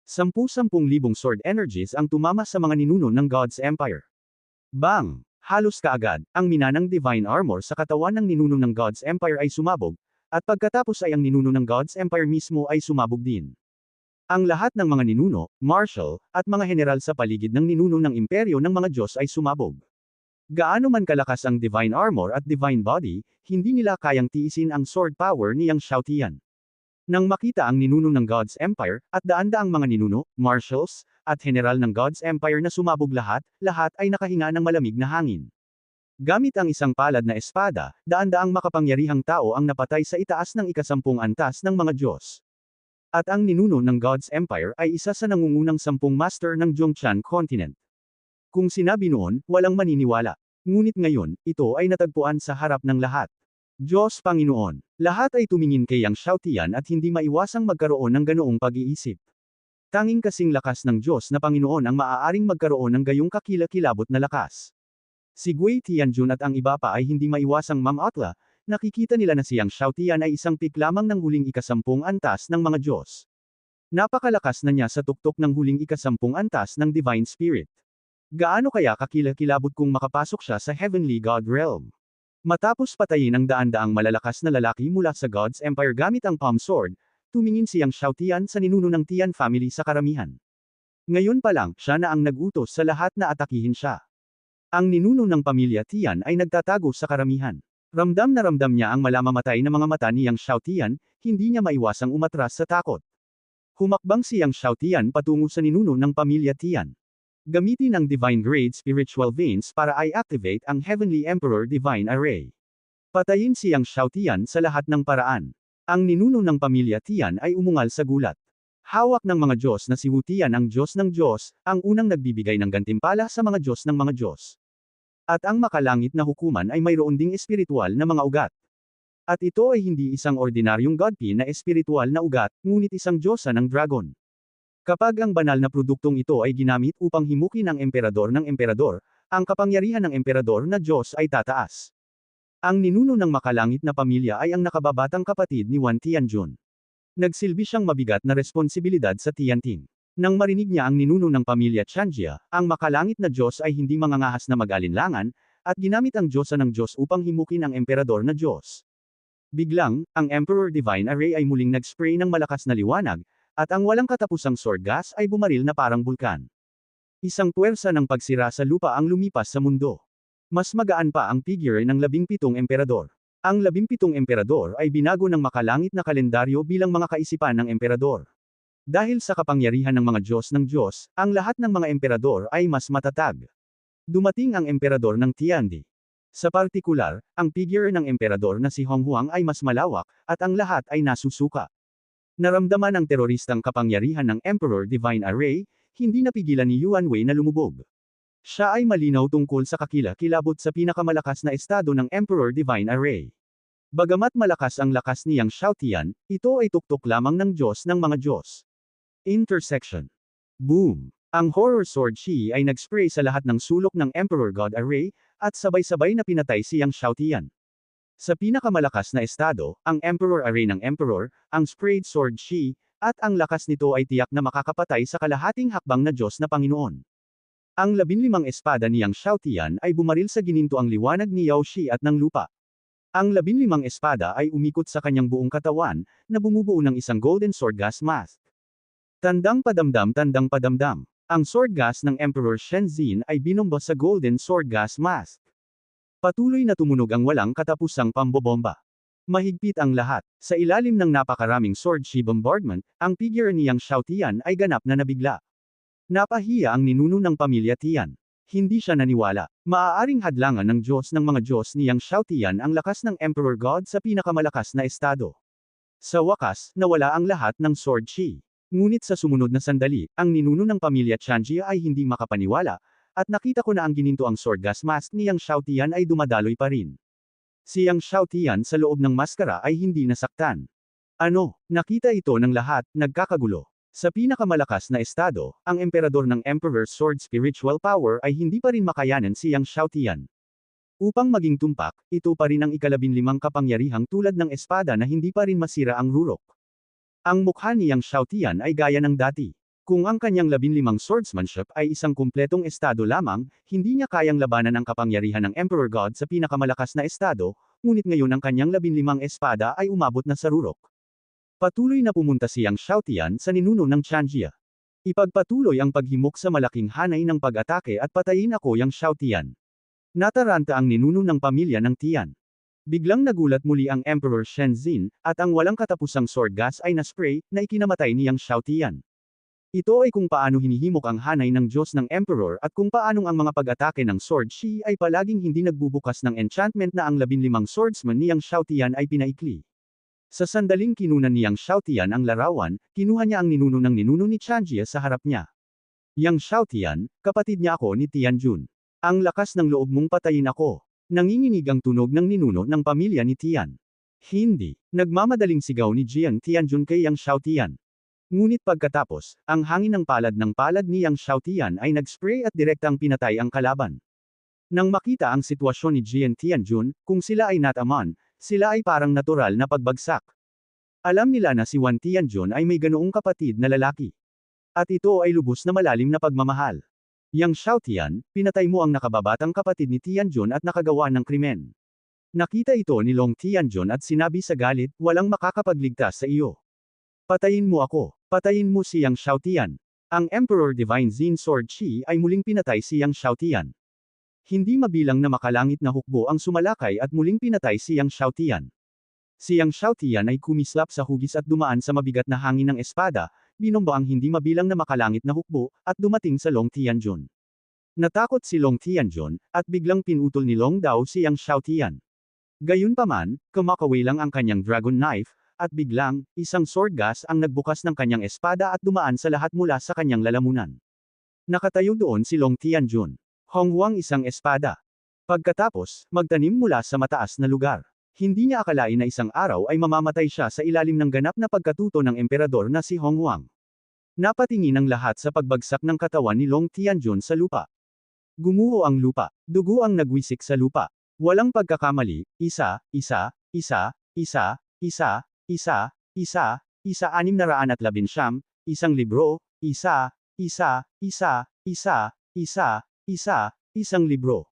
10,000 sword energies ang tumama sa mga ninuno ng God's Empire. Bang! Halos kaagad, ang minanang divine armor sa katawan ng ninuno ng God's Empire ay sumabog, at pagkatapos ay ang ninuno ng God's Empire mismo ay sumabog din. Ang lahat ng mga ninuno, marshal, at mga general sa paligid ng ninuno ng imperyo ng mga Diyos ay sumabog. Gaano man kalakas ang divine armor at divine body, hindi nila kayang tiisin ang sword power ni Yang Xiaotian. Nang makita ang ninuno ng God's Empire, at daan-daang mga ninuno, marshals, at general ng God's Empire na sumabog lahat ay nakahinga ng malamig na hangin. Gamit ang isang palad na espada, daan-daang makapangyarihang tao ang napatay sa itaas ng ika-10 antas ng mga Diyos. At ang ninuno ng God's Empire ay isa sa nangungunang 10 master ng Zhongshan Continent. Kung sinabi noon, walang maniniwala. Ngunit ngayon, ito ay natagpuan sa harap ng lahat. Diyos Panginoon. Lahat ay tumingin kay Yang Xiaotian at hindi maiwasang magkaroon ng ganoong pag-iisip. Tanging kasing lakas ng Diyos na Panginoon ang maaaring magkaroon ng gayong kakilakilabot na lakas. Si Gui Tianjun at ang iba pa ay hindi maiwasang mamatla, nakikita nila na si Yang Xiaotian ay isang pik lamang ng huling ika-10 antas ng mga Diyos. Napakalakas na niya sa tuktok ng huling ika-10 antas ng Divine Spirit. Gaano kaya kakilakilabot kung makapasok siya sa Heavenly God Realm? Matapos patayin ang daan-daang malalakas na lalaki mula sa God's Empire gamit ang palm sword, tumingin si Yang Xiaotian sa ninuno ng Tian family sa karamihan. Ngayon pa lang, siya na ang nag-utos sa lahat na atakihin siya. Ang ninuno ng pamilya Tian ay nagtatago sa karamihan. Ramdam na ramdam niya ang malamamatay na mga mata ni Yang Xiaotian, hindi niya maiwasang umatras sa takot. Humakbang si Yang Xiaotian patungo sa ninuno ng pamilya Tian. Gamitin ang Divine Grade Spiritual Veins para i-activate ang Heavenly Emperor Divine Array. Patayin si Yang Xiaotian sa lahat ng paraan. Ang ninuno ng pamilya Tian ay umungal sa gulat. Hawak ng mga Diyos na si Wu Tian ang Diyos ng Diyos, ang unang nagbibigay ng gantimpala sa mga Diyos ng mga Diyos. At ang makalangit na hukuman ay mayroon ding espiritual na mga ugat. At ito ay hindi isang ordinaryong godpin na espiritual na ugat, ngunit isang Diyosa ng dragon. Kapag ang banal na produktong ito ay ginamit upang himukin ang emperador ng emperador, ang kapangyarihan ng emperador na Diyos ay tataas. Ang ninuno ng makalangit na pamilya ay ang nakababatang kapatid ni Wan Tianjun. Nagsilbi siyang mabigat na responsibilidad sa Tianting. Nang marinig niya ang ninuno ng pamilya Chanjia, ang makalangit na Diyos ay hindi mangangahas na mag-alinlangan, at ginamit ang Diyosa ng Diyos upang himukin ang emperador na Diyos. Biglang, ang Emperor Divine Array ay muling nag-spray ng malakas na liwanag, at ang walang katapusang sword gas ay bumaril na parang bulkan. Isang puwersa ng pagsira sa lupa ang lumipas sa mundo. Mas magaan pa ang figure ng 17 emperador. Ang 17 emperador ay binago ng makalangit na kalendaryo bilang mga kaisipan ng emperador. Dahil sa kapangyarihan ng mga Diyos ng Diyos, ang lahat ng mga emperador ay mas matatag. Dumating ang emperador ng Tiandi. Sa partikular, ang figure ng emperador na si Honghuang ay mas malawak, at ang lahat ay nasusuka. Naramdaman ng teroristang kapangyarihan ng Emperor Divine Array, hindi napigilan ni Yuan Wei na lumubog. Siya ay malinaw tungkol sa kakilakilabot sa pinakamalakas na estado ng Emperor Divine Array. Bagamat malakas ang lakas ni Yang Xiaotian, ito ay tuktok lamang ng Diyos ng mga Diyos. Intersection. Boom! Ang Horror Sword Shi ay nag-spray sa lahat ng sulok ng Emperor God Array, at sabay-sabay na pinatay si Yang Xiaotian. Sa pinakamalakas na estado, ang Emperor Array ng Emperor, ang Sprayed Sword Shi, at ang lakas nito ay tiyak na makakapatay sa kalahating hakbang na Diyos na Panginoon. Ang 15 espada ni Yang Xiaotian ay bumaril sa gininto ang liwanag ni Yao Shi at ng lupa. Ang 15 espada ay umikot sa kanyang buong katawan, na bumubuo ng isang golden sword gas mask. Tandang padamdam. Ang sword gas ng Emperor Shenzhen ay binomba sa golden sword gas mask. Patuloy na tumunog ang walang katapusang pambobomba. Mahigpit ang lahat. Sa ilalim ng napakaraming sword shi bombardment, ang figure ni Yang Xiaotian ay ganap na nabigla. Napahiya ang ninuno ng pamilya Tian. Hindi siya naniwala. Maaaring hadlangan ng Diyos ng mga Diyos ni Yang Xiaotian ang lakas ng Emperor God sa pinakamalakas na estado. Sa wakas, nawala ang lahat ng sword shi. Ngunit sa sumunod na sandali, ang ninuno ng pamilya Chanjia ay hindi makapaniwala, at nakita ko na ang gininto ang sword gas mask ni Yang Xiaotian ay dumadaloy pa rin. Si Yang Xiaotian sa loob ng maskara ay hindi nasaktan. Ano, nakita ito ng lahat, nagkakagulo. Sa pinakamalakas na estado, ang emperador ng Emperor's Sword Spiritual Power ay hindi pa rin makayanan si Yang Xiaotian. Upang maging tumpak, ito pa rin ang ika-15 kapangyarihang tulad ng espada na hindi pa rin masira ang rurok. Ang mukha ni Yang Xiaotian ay gaya ng dati. Kung ang kanyang 15 swordsmanship ay isang kumpletong estado lamang, hindi niya kayang labanan ang kapangyarihan ng Emperor God sa pinakamalakas na estado, ngunit ngayon ang kanyang 15 espada ay umabot na sa rurok. Patuloy na pumunta si Yang Xiaotian sa ninuno ng Chanjia. Ipagpatuloy ang paghimok sa malaking hanay ng pag-atake at patayin ako Yang Xiaotian. Nataranta ang ninuno ng pamilya ng Tian. Biglang nagulat muli ang Emperor Shenzin, at ang walang katapusang sword gas ay naspray, na ikinamatay ni Yang Xiaotian. Ito ay kung paano hinihimok ang hanay ng Diyos ng Emperor at kung paanong ang mga pag-atake ng Sword Shi ay palaging hindi nagbubukas ng enchantment na ang 15 swordsman ni Yang Xiaotian ay pinaikli. Sa sandaling kinunan ni Yang Xiaotian ang larawan, kinuha niya ang ninuno ng ninuno ni Chanjie sa harap niya. Yang Xiaotian, kapatid niya ako ni Tianjun. Ang lakas ng loob mong patayin ako. Nanginginig ang tunog ng ninuno ng pamilya ni Tian. Hindi. Nagmamadaling sigaw ni Jiang Tianjun kay Yang Xiaotian. Ngunit pagkatapos, ang hangin ng palad ni Yang Xiaotian ay nag-spray at direktang pinatay ang kalaban. Nang makita ang sitwasyon ni Jiang Tianjun, kung sila ay nataman, sila ay parang natural na pagbagsak. Alam nila na si Wan Tianjun ay may ganoong kapatid na lalaki. At ito ay lubos na malalim na pagmamahal. Yang Xiaotian, pinatay mo ang nakababatang kapatid ni Tianjun at nakagawa ng krimen. Nakita ito ni Long Tianjun at sinabi sa galit, walang makakapagligtas sa iyo. Patayin mo ako. Patayin mo si Yang Xiaotian. Ang Emperor Divine Zin Sword Chi ay muling pinatay si Yang Xiaotian. Hindi mabilang na makalangit na hukbo ang sumalakay at muling pinatay si Yang Xiaotian. Si Yang Xiaotian ay kumislap sa hugis at dumaan sa mabigat na hangin ng espada, binomba ang hindi mabilang na makalangit na hukbo, at dumating sa Long Tianjun. Natakot si Long Tianjun, at biglang pinutol ni Long Dao si Yang Xiaotian. Gayunpaman, kumakaway lang ang kanyang dragon knife, at biglang, isang sword gas ang nagbukas ng kanyang espada at dumaan sa lahat mula sa kanyang lalamunan. Nakatayo doon si Long Tianjun. Honghuang isang espada. Pagkatapos, magtanim mula sa mataas na lugar. Hindi niya akalain na isang araw ay mamamatay siya sa ilalim ng ganap na pagkatuto ng emperador na si Honghuang. Napatingin ang lahat sa pagbagsak ng katawan ni Long Tianjun sa lupa. Gumuho ang lupa. Dugo ang nagwisik sa lupa. Walang pagkakamali, isa, 619, isang libro, isang libro.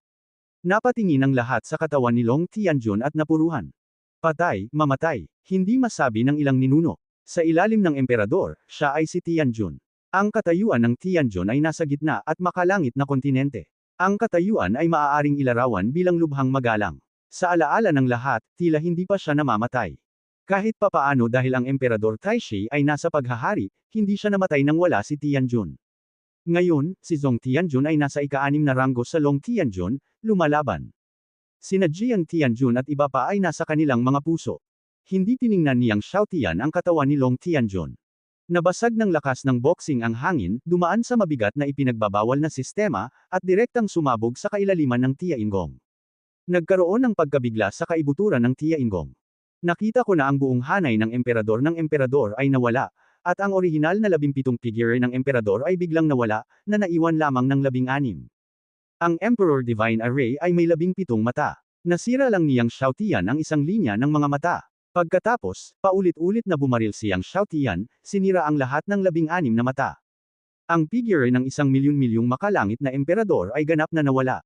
Napatingin ang lahat sa katawan ni Long Tianjun at napuruhan. Patay, mamatay, hindi masabi ng ilang ninuno. Sa ilalim ng emperador, siya ay si Tianjun. Ang katayuan ng Tianjun ay nasa gitna at makalangit na kontinente. Ang katayuan ay maaaring ilarawan bilang lubhang magalang. Sa alaala ng lahat, tila hindi pa siya namamatay. Kahit papaano dahil ang Emperador Taixi ay nasa paghahari, hindi siya namatay nang wala si Tianjun. Ngayon, si Zhong Tianjun ay nasa ika-6 na ranggo sa Long Tianjun, lumalaban. Sina Jiang Tianjun at iba pa ay nasa kanilang mga puso. Hindi tiningnan ni Yang Xiaotian ang katawan ni Long Tianjun. Nabasag ng lakas ng boxing ang hangin, dumaan sa mabigat na ipinagbabawal na sistema, at direktang sumabog sa kailaliman ng Tiaingong. Nagkaroon ng pagkabigla sa kaibuturan ng Tiaingong. Nakita ko na ang buong hanay ng emperador ay nawala, at ang orihinal na 17 figure ng emperador ay biglang nawala, na naiwan lamang ng 16. Ang Emperor Divine Array ay may 17 mata. Nasira lang ni Yang Xiaotian ang isang linya ng mga mata. Pagkatapos, paulit-ulit na bumaril si Yang Xiaotian, sinira ang lahat ng 16 na mata. Ang figure ng 1,000,000 makalangit na emperador ay ganap na nawala.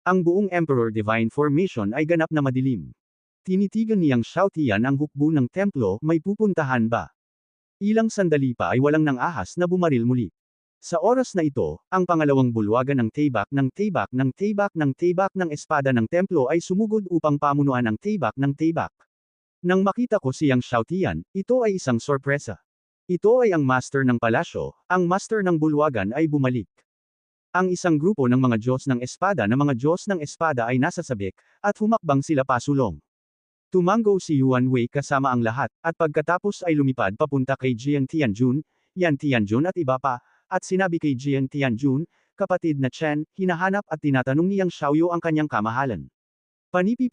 Ang buong Emperor Divine Formation ay ganap na madilim. Tinitigan ni Yang Xiaotian ang hukbo ng templo, may pupuntahan ba? Ilang sandali pa ay walang nang ahas na bumaril muli. Sa oras na ito, ang pangalawang bulwagan ng tibak ng espada ng templo ay sumugod upang pamunuan ang tibak ng tibak. Nang makita ko si Yang Xiaotian, ito ay isang sorpresa. Ito ay ang master ng palasyo, ang master ng bulwagan ay bumalik. Ang isang grupo ng mga Diyos ng espada ay nasa sabik, at humakbang sila pasulong. Tumango si Yuan Wei kasama ang lahat, at pagkatapos ay lumipad papunta kay Jiang Tianjun, Yan Tianjun at iba pa, at sinabi kay Jiang Tianjun, kapatid na Chen, hinahanap at tinatanong ni Yang Xiaoyu ang kanyang kamahalan. Panipi.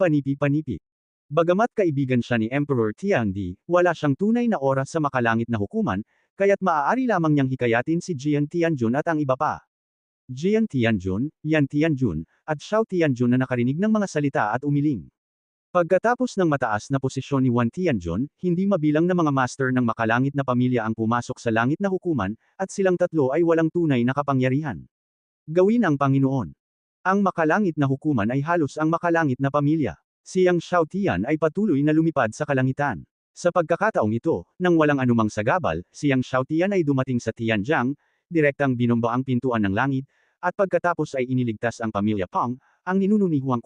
Bagamat kaibigan siya ni Emperor Tiandi, wala siyang tunay na oras sa makalangit na hukuman, kaya't maaari lamang niyang hikayatin si Jiang Tianjun at ang iba pa. Jiang Tianjun, Yan Tianjun, at Xiao Tianjun na nakarinig ng mga salita at umiling. Pagkatapos ng mataas na posisyon ni Wan Tianjun, hindi mabilang na mga master ng makalangit na pamilya ang pumasok sa langit na hukuman, at silang tatlo ay walang tunay na kapangyarihan. Gawin ang Panginoon. Ang makalangit na hukuman ay halos ang makalangit na pamilya. Si Yang Xiaotian ay patuloy na lumipad sa kalangitan. Sa pagkakataong ito, nang walang anumang sagabal, si Yang Xiaotian ay dumating sa Tianjiang, direktang binomba ang pintuan ng langit, at pagkatapos ay iniligtas ang pamilya Pang, ang ninuno ni Huang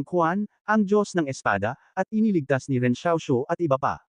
Quan, ang Diyos ng Espada, at iniligtas ni Ren Xiaoshu at iba pa.